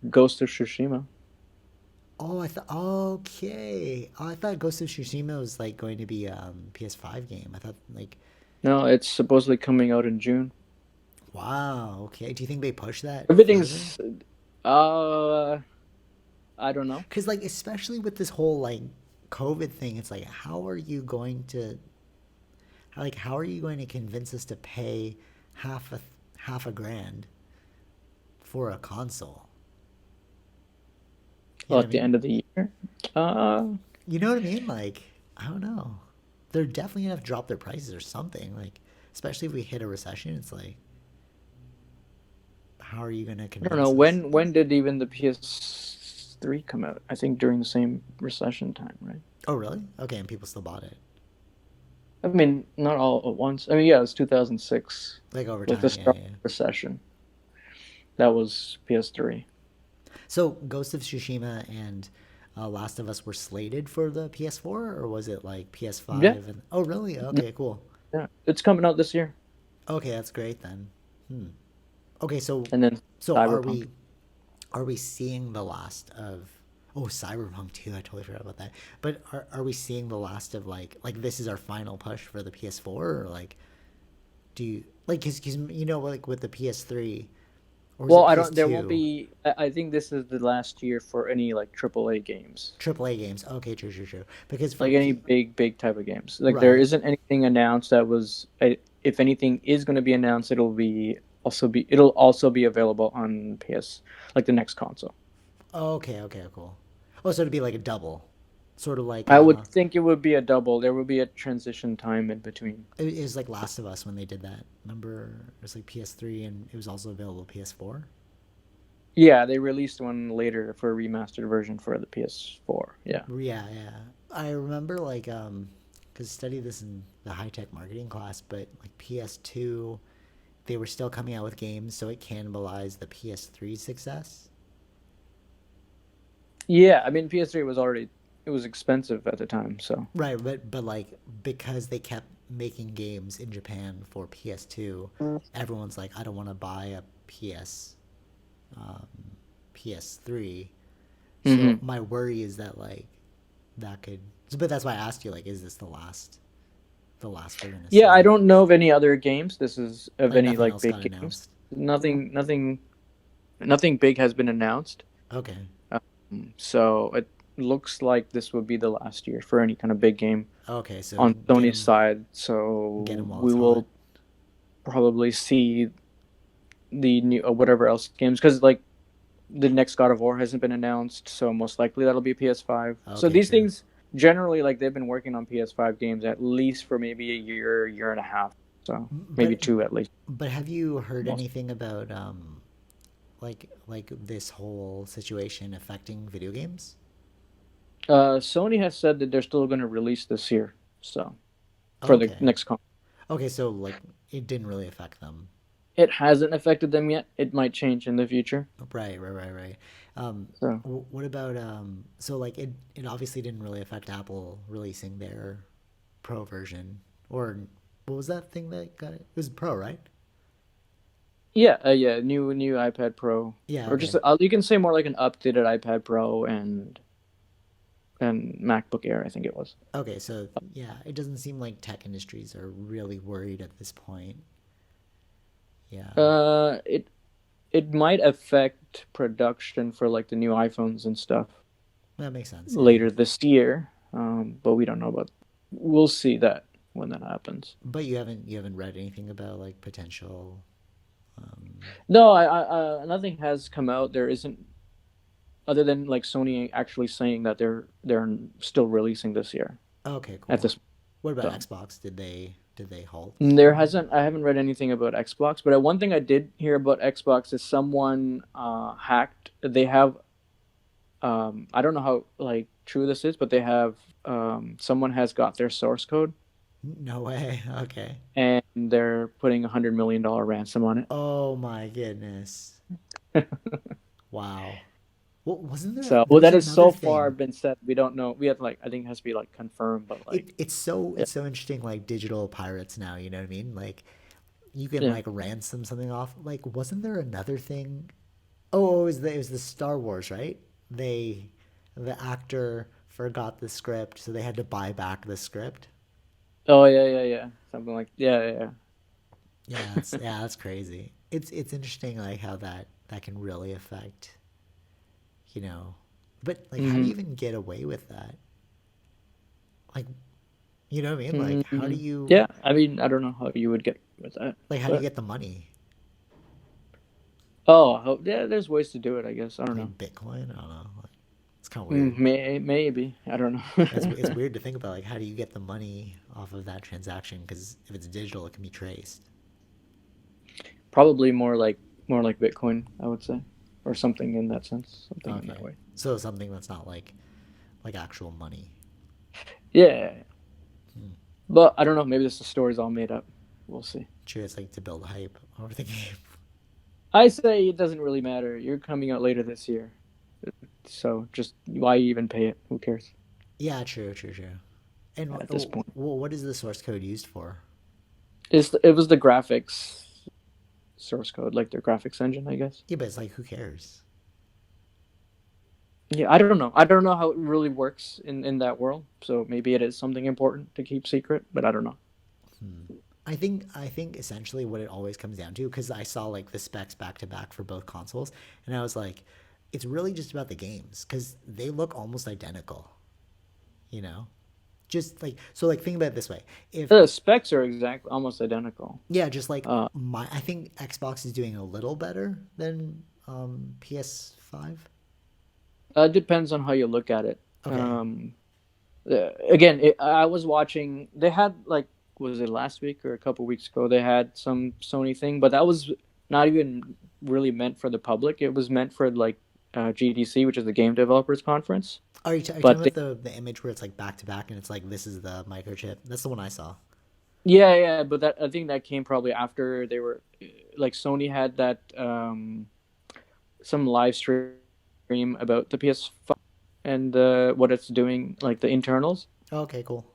Ghost of Tsushima. Oh, I thought okay. Oh, I thought Ghost of Tsushima was like going to be PS5 game. I thought like No, it's supposedly coming out in June. wow, okay. Do you think they push that further? Everything's. Uh, I don't know. Cuz like especially with this whole like COVID thing, it's like how are you going to how are you going to convince us to pay half a half a grand for a console? You Well, know what at I the mean? end of the year. Uh, You know what I mean? Like, I don't know. They're definitely gonna have to drop their prices or something. Like, especially if we hit a recession, it's like, how are you gonna I don't know convince us? when did even the PS3 come out? I think during the same recession time, right? Oh, really? Okay, and people still bought it. I mean, not all at once. I mean, yeah, it was 2006 Like over with the time, yeah, start yeah. of the recession. That was PS3. So, Ghost of Tsushima and Last of Us were slated for the PS4, or was it like Yeah, PS5? And oh, really? Okay, cool. yeah, it's coming out this year, Okay, that's great then. Okay, so and then so Cyberpunk. are we seeing the last of Oh, Cyberpunk 2, I totally forgot about that. But are we seeing the last of like this is our final push for the PS4, or like do you like cuz like with the PS3, or was Well, it I don't. There won't PS2? be. I think this is the last year for any like AAA games, AAA games. Okay, true, true, true. Because for like any big type of games. Like there right. isn't anything announced that was. If anything is going to be announced, it'll also be available on PS, like the next console. Okay, okay, cool. Oh, so it'd be like a double, sort of like I would think it would be a double. There would be a transition time in between. it was like Last of Us when they did that. Remember, it was like PS3 and it was also available PS4. Yeah, they released one later for a remastered version for the PS4. Yeah. Yeah, yeah. I remember because I studied this in the high tech marketing class, but like PS2, they were still coming out with games, so it cannibalized the PS3 success. Yeah, I mean PS3 was already it was expensive at the time, so. Right, but like because they kept making games in Japan for PS2, everyone's like, I don't want to buy a um, PS3. So Hmm. my worry is that like that could. But that's why I asked you, like, is this the last we're gonna Yeah, I see? don't know of any other games. This is of Like any nothing like else big got games. announced. Nothing big has been announced. Okay. So it looks like this would be the last year for any kind of big game Okay, so on Sony's side. get So him while we it's hot. will probably see the new whatever else games because like the next God of War hasn't been announced, so most likely that'll be PS5. So Okay, these true. things generally like they've been working on PS5 games at least for maybe a year and a half. So maybe But two at least. but have you heard Most. anything about like this whole situation affecting video games? Sony has said that they're still going to release this year. So for the Okay. next con, Okay, so like it didn't really affect them. it hasn't affected them yet. It might change in the future. Right, right, right, right. So What about so like it obviously didn't really affect Apple releasing their Pro version, or what was that thing that got it? It was Pro, right? yeah, yeah, new iPad Pro, Yeah, or just okay. you can say more like an updated iPad Pro and MacBook Air. I think it was. Okay, so yeah, it doesn't seem like tech industries are really worried at this point. Yeah, It might affect production for like the new iPhones and stuff that makes sense. Yeah, later this year. But we don't know about. We'll see that when that happens. but you haven't read anything about like potential. No, nothing has come out. There isn't other than like Sony actually saying that they're still releasing this year Okay, at cool. this. What about So Xbox? Did they halt? there hasn't. I haven't read anything about Xbox, but one thing I did hear about Xbox is someone hacked. They have. I don't know how like true this is, but they have. Someone has got their source code No way. Okay. and they're putting $100 million ransom on it. Oh my goodness. Wow. Well, wasn't there? So, There well, was that has another so far thing. been said. We don't know. We have like I think it has to be like confirmed, but like It's so yeah, it's so interesting. Like digital pirates now. You know what I mean? Like you can yeah. like ransom something off. Like wasn't there another thing? Oh, it was the Star Wars, right? The actor forgot the script, so they had to buy back the script. Oh yeah, yeah, yeah. Something like yeah, Yeah, that's crazy. It's interesting like how that can really affect, you know. But like how do you hmm even get away with that? Like you know what I mean? Like how do hmm you Yeah, I mean, I don't know how you would get with that, like how do you but get the money? yeah, there's ways to do it. I guess I don't know. Like Bitcoin? I don't know. Like, it's kind of weird. Maybe I don't know. It's weird to think about like how do you get the money off of that transaction because if it's digital it can be traced. Probably more like Bitcoin, I would say, or something in that sense, something in that Okay. way. So something that's not like actual money. Yeah, Hmm. but I don't know. Maybe this story's all made up. We'll see. True, it's like to build hype over the game. I say it doesn't really matter. You're coming out later this year, so just why even pay it? Who cares Yeah, true, true, true. And at this point? what is the source code used for? It was the graphics source code, like their graphics engine, I guess. Yeah, but it's like who cares? Yeah, I don't know. I don't know how it really works in that world. So maybe it is something important to keep secret, but I don't know. I think essentially what it always comes down to, because I saw like the specs back to back for both consoles, and I was like, it's really just about the games because they look almost identical, you know. Just like so, like think about it this way: if The specs are exactly almost identical. yeah, just like Uh, I think Xbox is doing a little better than PS5. it depends on how you look at it. Okay, Again, I was watching. They had like, was it last week or a couple weeks ago? They had some Sony thing, but that was not even really meant for the public. It was meant for like GDC, which is the Game Developers Conference. are you talking But about the image where it's like back to back and it's like this is the microchip? That's the one I saw. yeah, but that I think that came probably after they were like Sony had that some live stream about the PS5 and what it's doing, like the internals. Oh, okay, cool.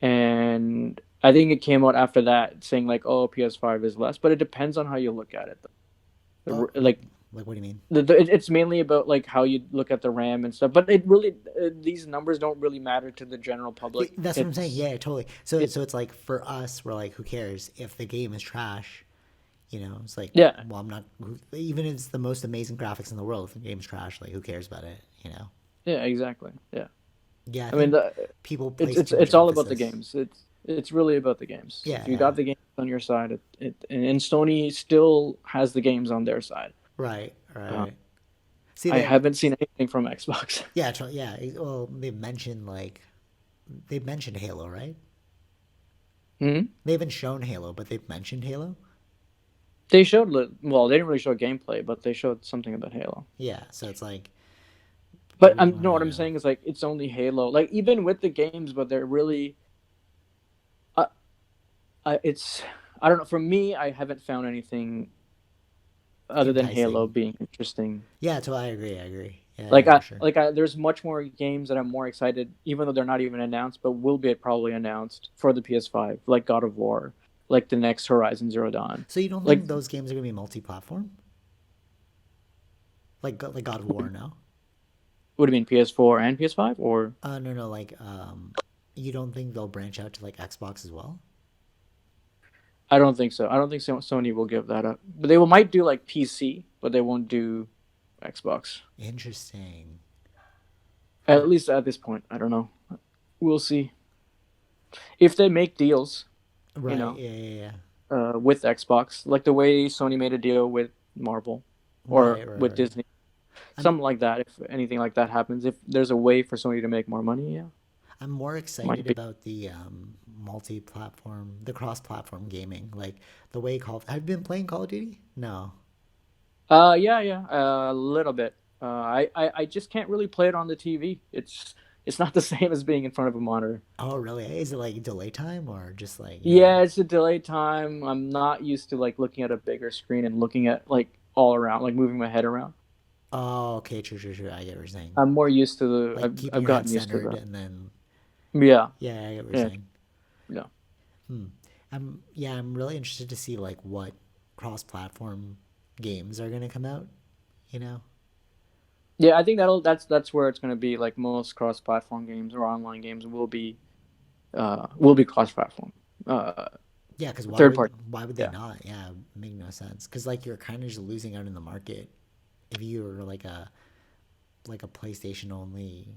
And I think it came out after that saying like, oh, PS5 is less, but it depends on how you look at it. Oh, Like like what do you mean? it's mainly about like how you look at the RAM and stuff. But it really these numbers don't really matter to the general Yeah, public. that's what I'm saying. Yeah, totally. So It so it's like for us, we're like, who cares if the game is trash? You know, it's like, yeah well, I'm not even if it's the most amazing graphics in the world. If the game's trash, like, who cares about it? You know? yeah exactly yeah. Yeah, I I mean think people it's place it's too much it's all about the emphasis. games. It's really about the games. Yeah, If you yeah, got the games on your side, and Sony still has the games on their side. right, Uh, right. See I that? haven't seen anything from Xbox. Yeah, yeah. Well, they've mentioned Halo, right? Hmm. They haven't shown Halo, but they've mentioned Halo. They showed well, they didn't really show gameplay, but they showed something about Halo. Yeah, so it's like, But I no, what don't I'm know. saying is like it's only Halo. Like even with the games, but they're really, uh, it's I don't know. For me, I haven't found anything other than Halo Enticing. being interesting. Yeah, so I agree. I agree. Yeah, Like yeah, for sure. there's much more games that I'm more excited, even though they're not even announced, but will be probably announced for the PS5, like God of War, like the next Horizon Zero Dawn. So you don't Like think those games are gonna be multi-platform? Like God of War, no? would it mean PS4 and PS5 or? No, no. Like, you don't think they'll branch out to like Xbox as well? I don't think so. I don't think Sony will give that up. But they will might do like PC, but they won't do Xbox. Interesting. At least at this point, I don't know. We'll see if they make deals, you Right. know, Yeah, yeah, yeah. with Xbox, like the way Sony made a deal with Marvel or Right, right, with right. Disney, I'm something like that. If anything like that happens, if there's a way for Sony to make more money, yeah, I'm more might excited be. about the multi-platform, the cross-platform gaming. Like the way Call. Have you been playing Call of Duty? No. Yeah, a little bit. I just can't really play it on the TV. It's not the same as being in front of a monitor. Oh, really? Is it like delay time or just like Yeah, it's a delay time. I'm not used to like looking at a bigger screen and looking at like all around, like moving my head around. Oh, okay, true, true, true. I get what you're saying. I'm more used to the. Like keeping I've your head gotten used to centered that. and then Yeah, yeah, I get what you're yeah, saying. yeah, I'm really interested to see like what cross-platform games are gonna come out. You know? yeah. I think that's where it's going to be. Like most cross-platform games or online games will be cross-platform. Uh, Yeah, because third party. why would they Yeah. not? Yeah, make no sense. Because like you're kind of just losing out in the market if you were like a PlayStation only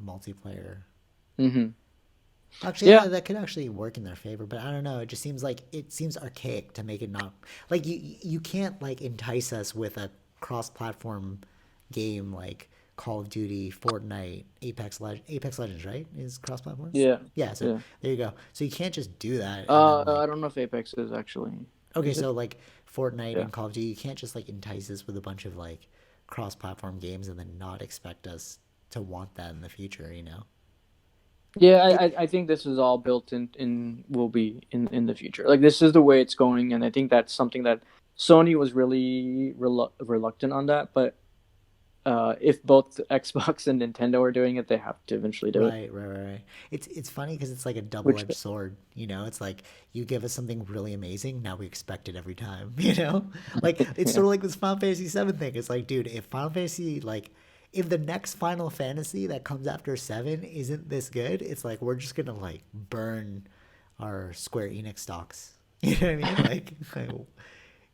multiplayer. Hmm. Actually, yeah, Yeah, that could actually work in their favor, but I don't know. It just seems like it seems archaic to make it not like you can't like entice us with a cross-platform game like Call of Duty, Fortnite, Apex Legends, right? Is cross-platform? yeah, Yeah, so yeah. there you go. So you can't just do that and then like I don't know if Apex is actually. okay, Is it? so like Fortnite Yeah. and Call of Duty, you can't just like entice us with a bunch of like cross-platform games and then not expect us to want that in the future, you know? Yeah, It I think this is all built in will be in the future. Like this is the way it's going, and I think that's something that Sony was really reluctant on that. But if both Xbox and Nintendo are doing it, they have to eventually do it. right, right, right, right. It's funny because it's like a Which double-edged sword, you know? It's like you give us something really amazing, now we expect it every time, you know? Like it's yeah, sort of like this Final Fantasy 7 thing. It's like, dude, if Final Fantasy like if the next Final Fantasy that comes after 7 isn't this good, it's like we're just gonna like burn our Square Enix stocks. You know what I mean? Like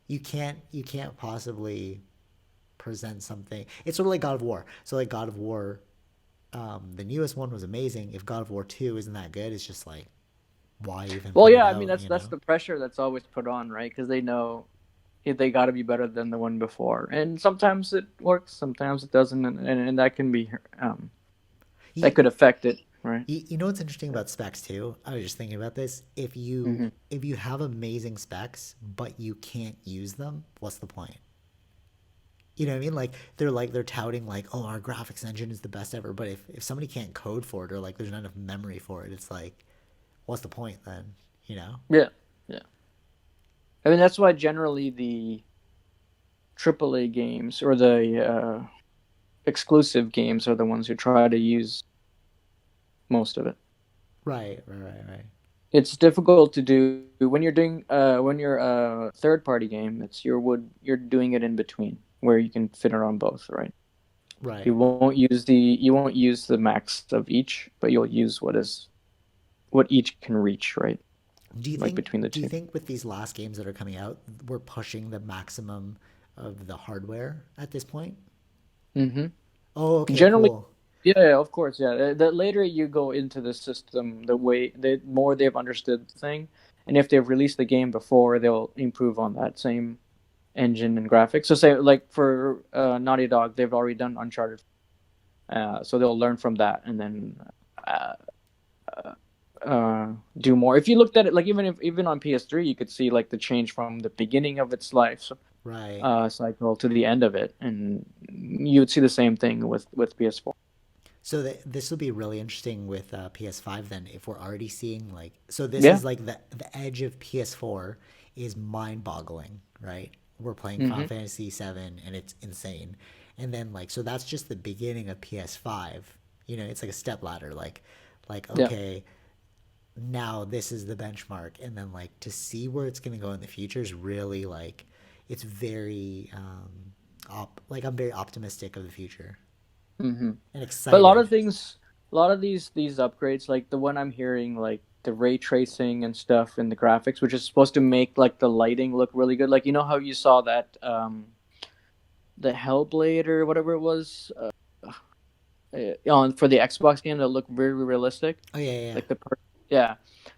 you can't possibly present something. It's sort of like God of War. So like God of War, the newest one was amazing. If God of War 2 isn't that good, it's just like why even Well, put it yeah, I mean out? that's the pressure that's always put on, right? Because they know they got to be better than the one before, and sometimes it works, sometimes it doesn't, and that can be that You, could affect it, right? you know what's interesting about specs too? I was just thinking about this. If you Mm-hmm. if you have amazing specs but you can't use them, what's the point? You know what I mean? Like they're touting like, oh, our graphics engine is the best ever. But if somebody can't code for it or like there's not enough memory for it, it's like, what's the point then? You know? Yeah, yeah. I mean that's why generally the AAA games or the exclusive games are the ones who try to use most of it. Right, right, right, right. It's difficult to do when you're doing when you're a third party game. You're doing it in between where you can fit it on both, right? Right. You won't use the max of each, but you'll use what each can reach, right? Do you Like think between the do you two. think with these last games that are coming out, we're pushing the maximum of the hardware at this point? Mm-hmm. Oh, okay, Generally, cool. yeah, of course, yeah. The later you go into the system, the more they've understood the thing, and if they've released the game before, they'll improve on that same engine and graphics. So, say like for Naughty Dog, they've already done Uncharted, so they'll learn from that and then uh, do more. If you looked at it, like even on PS3, you could see like the change from the beginning of its life Right. cycle to the end of it, and you would see the same thing with PS4. So this will be really interesting with PS5 then if we're already seeing like so this Yeah. is like the edge of PS4 is mind-boggling, right? We're playing Final Hmm. Fantasy 7 and it's insane. And then like so that's just the beginning of PS5. You know, it's like a step ladder like Yeah. okay, now this is the benchmark and then like to see where it's going to go in the future is really like it's very like I'm very optimistic of the future Hmm. and But a lot of excited. things, a lot of these upgrades, like the one I'm hearing, like the ray tracing and stuff in the graphics, which is supposed to make like the lighting look really good. Like you know how you saw that the Hellblade or whatever it was on for the Xbox game that looked very realistic, Oh yeah, yeah, yeah. like yeah.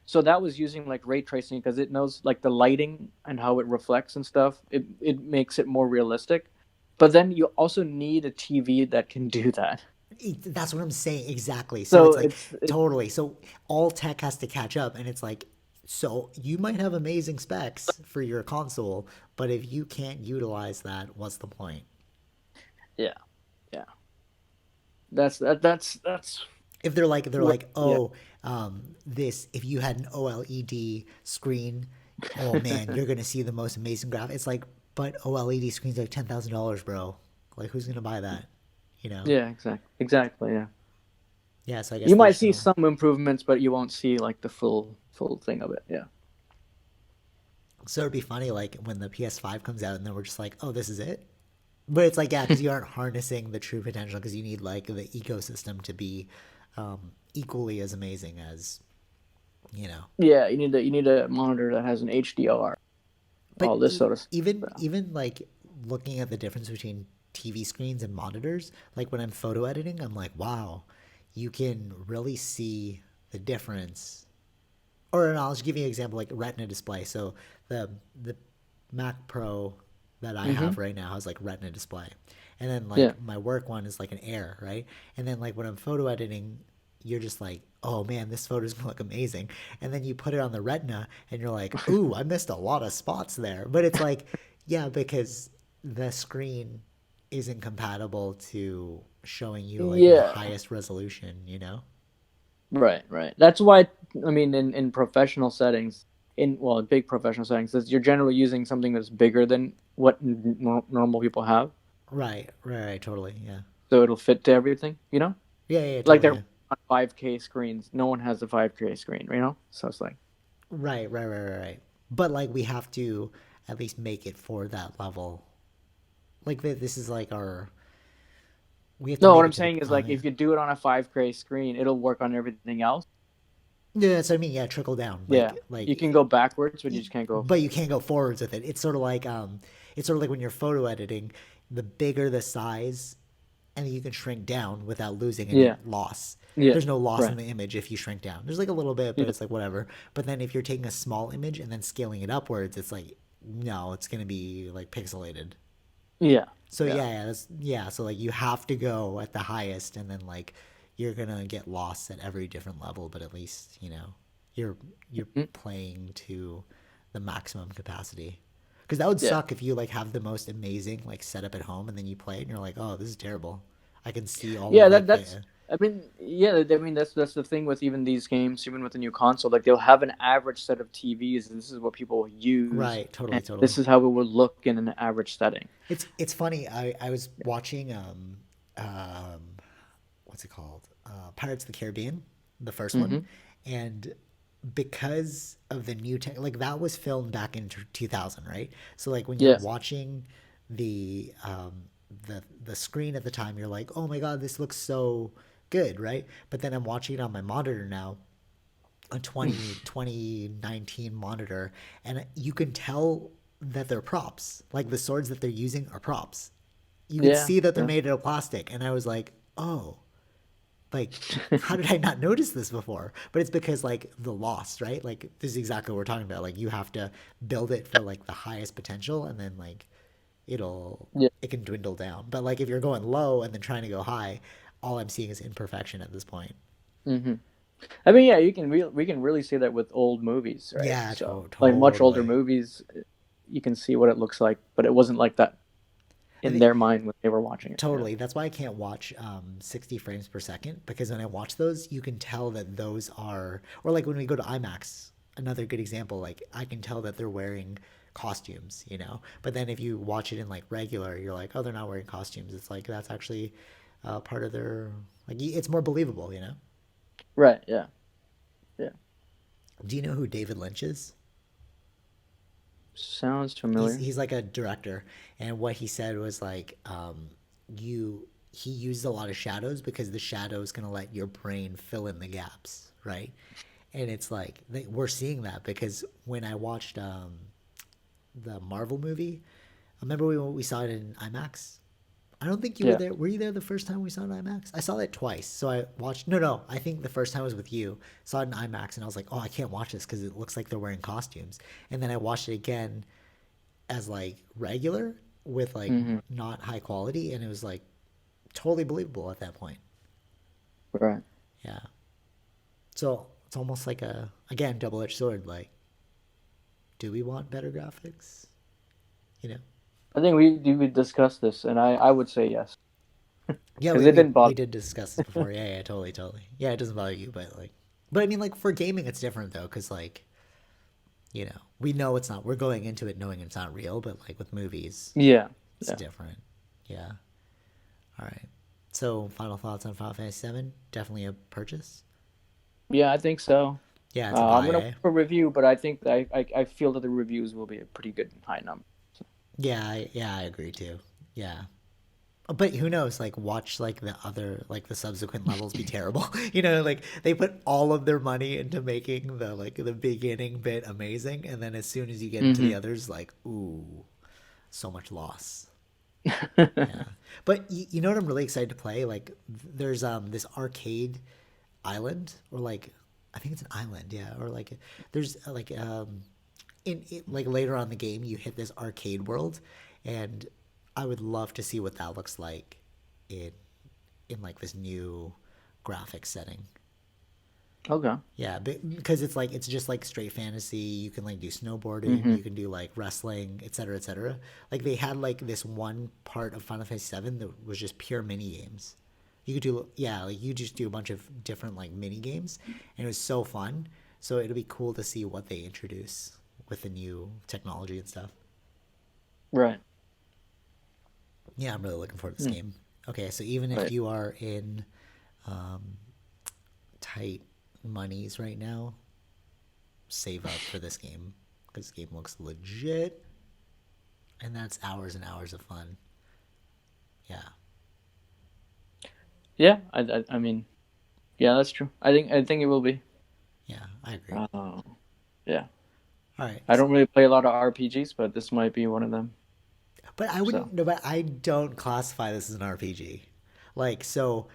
So that was using like ray tracing because it knows like the lighting and how it reflects and stuff. It makes it more realistic. But then you also need a TV that can do that. That's what I'm saying exactly. So So it's like totally. So all tech has to catch up, and it's like so you might have amazing specs for your console, but if you can't utilize that, what's the point? yeah, yeah. That's If they're what like yeah. oh this if you had an OLED screen, oh man, you're gonna see the most amazing graph. It's like but OLED screens like $10,000, bro. Like who's gonna buy that? You know? Yeah, exactly, yeah. Yeah. So I guess You they're might see still. some improvements, but you won't see like the full thing of it. Yeah. So it'd be funny, like when the PS5 comes out, and then we're just like, "Oh, this is it." But it's like, yeah, because you aren't harnessing the true potential, because you need like the ecosystem to be equally as amazing as you know. Yeah, you need a monitor that has an HDR, But all this sort of stuff. even like looking at the difference between TV screens and monitors, like when I'm photo editing, I'm like, wow, you can really see the difference. Or I'll just give you an example, like Retina display. So the Mac Pro that I Mm-hmm. have right now has like Retina display, and then Yeah. like my work one is like an Air, right? And then like when I'm photo editing, you're just like, oh man, this photo's gonna look amazing, and then you put it on the Retina, and you're like, ooh, I missed a lot of spots there. But it's like, yeah, because the screen isn't compatible to showing you like the Yeah. highest resolution, you know? Right, right. That's why I mean in professional settings, in big professional settings, is you're generally using something that's bigger than what normal people have, Right, right, right, totally, yeah. so it'll fit to everything. You know, Yeah, yeah, like totally. they're Yeah. on 5K screens. No one has a 5K screen. You know, so it's like Right, right, right, right, right. But like we have to at least make it for that level. Like this is like our We have to No, make what it I'm to the. saying is Oh like yeah. if you do it on a 5K screen, it'll work on everything else. Yeah, that's what I mean. Yeah, trickle down. Yeah, you can go backwards, but you just can't go. But you can't go forwards with it. It's sort of like when you're photo editing, the bigger the size, and you can shrink down without losing any Yeah, loss. yeah, There's no loss in right. the image if you shrink down. There's like a little bit, but Yeah, it's like whatever. But then if you're taking a small image and then scaling it upwards, it's like no, it's gonna be like pixelated. yeah, So yeah. yeah. So like you have to go at the highest, and then like you're gonna get lost at every different level. But at least you're you're Mhm. playing to the maximum capacity. Because that would Yeah. suck if you like have the most amazing like setup at home, and then you play it and you're like, oh, this is terrible. I can see all Yeah, of like that's. the I mean, yeah. I mean, that's the thing with even these games, even with the new console. Like they'll have an average set of TVs, and this is what people will use, right, and totally. this is how it would look in an average setting. It's funny. I was watching um what's it called? Pirates of the Caribbean, the first one, Mm-hmm. and because of the new tech, like that was filmed back in 2000, right? So like when you're Yes. watching the the screen at the time, you're like, oh my god, this looks so good, right? But then I'm watching it on my monitor now, a 2019 monitor, and you can tell that they're props. Like the swords that they're using are props. You can Yeah. see that they're Yeah. made out of plastic, and I was like, oh, like how did I not notice this before? But it's because like the loss, right? Like this is exactly what we're talking about. Like you have to build it for like the highest potential, and then like Yeah. it can dwindle down. But like if you're going low and then trying to go high, all I'm seeing is imperfection at this point. Mm-hmm. I mean, yeah, we can really see that with old movies, right? Yeah, So, like much older totally. movies, you can see what it looks like, but it wasn't like that I in think their mind when they were watching it. Yeah. totally. That's why I can't watch 60 frames per second, because when I watch those, you can tell that those are, or like when we go to IMAX, another good example, like I can tell that they're wearing costumes, you know? But then if you watch it in like regular, you're like, oh, they're not wearing costumes. It's like that's actually part of their, like, it's more believable, you know? Right. Yeah. Yeah. Do you know who David Lynch is? Sounds he's familiar. he's like a director, and what he said was like you he used a lot of shadows because the shadows going to let your brain fill in the gaps, right? And it's like we're seeing that because when I watched the Marvel movie, I remember we saw it in IMAX. I don't think you were Yeah. there. Were you there the first time we saw it in IMAX? I saw it twice. So I watched. No. I think the first time was with you. Saw it in IMAX, and I was like, oh, I can't watch this because it looks like they're wearing costumes. And then I watched it again as like regular with like Mm-hmm. not high quality, and it was like totally believable at that point. Right. Yeah. So it's almost like a again double edged sword. Like, do we want better graphics? You know? I think we discussed this, and I would say yes Yeah, because we it we didn't we bother. did discuss this before. Yeah, totally. Yeah, it doesn't bother you, but like, but I mean, like for gaming, it's different though, because like we know it's not. We're going into it knowing it's not real, but like with movies, Yeah. it's Yeah. different. Yeah. All right. So, final thoughts on Final Fantasy VII? Definitely a purchase. Yeah. I think so. Yeah, it's a I'm buy, gonna eh? for review, but I think I feel that the reviews will be a pretty good high number. So, Yeah, I agree too. Yeah. But who knows? Like, watch like the other, like the subsequent levels be terrible. Like they put all of their money into making the beginning bit amazing, and then as soon as you get into the hmm others, like, ooh, so much loss. Yeah. But you know what I'm really excited to play? Like, there's this arcade island, or like, I think it's an island, yeah, or like there's like in like later on in the game you hit this arcade world, and I would love to see what that looks like in like this new graphic setting. Okay. Yeah, because it's like it's just like straight fantasy. You can like do snowboarding, hmm you can do like wrestling, etc., etc. Like they had like this one part of Final Fantasy VII that was just pure mini games. You could do yeah, like you just do a bunch of different like mini games, and it was so fun. So it'll be cool to see what they introduce with the new technology and stuff. Right. Yeah, I'm really looking forward to this Mm. game. Okay, so even if Right. you are in tight monies right now, save up for this game because this game looks legit, and that's hours and hours of fun. Yeah. Yeah, I mean, yeah, that's true. I think it will be. Yeah, I agree. Uh, yeah, All right. I don't really play a lot of RPGs, but this might be one of them. But I So wouldn't, no, but I don't classify this as an RPG. Like, so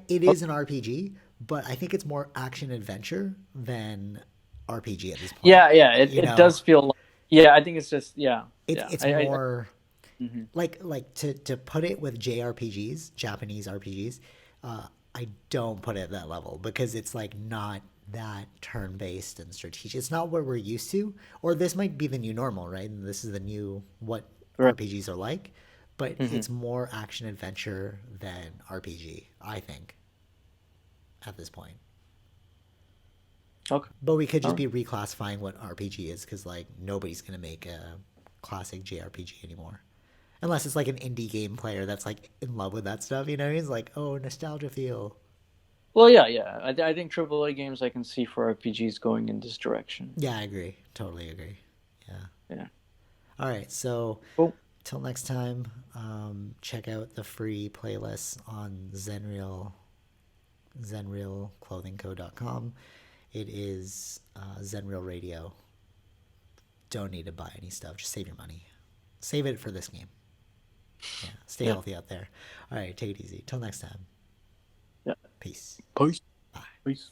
it is an RPG, but I think it's more action adventure than RPG at this point. yeah, yeah, it, You it know, does feel like, yeah, I think it's just, yeah, yeah. it's I more mhm. like to put it with JRPGs, Japanese RPGs. I don't put it at that level because it's like not that turn based and strategic. It's not what we're used to, or this might be the new normal, right? And this is the new what Right. RPGs are like. But Hmm. it's more action adventure than RPG, I think, at this point. Okay. But we could All just right. be reclassifying what RPG is because like nobody's gonna make a classic JRPG anymore. Unless it's like an indie game player that's like in love with that stuff, you know? He's like, oh, nostalgia feel. Well, yeah, yeah. I think AAA games I can see for RPGs going in this direction. Yeah, I agree. Totally agree. Yeah. Yeah. All right. So Cool. till next time, check out the free playlists on zenrealclothingco.com. It is Zenreal Radio. Don't need to buy any stuff. Just save your money. Save it for this game. Yeah. Stay Yeah. healthy out there. All right. Take it easy. Till next time. Yeah. Peace. Peace. Bye. Peace.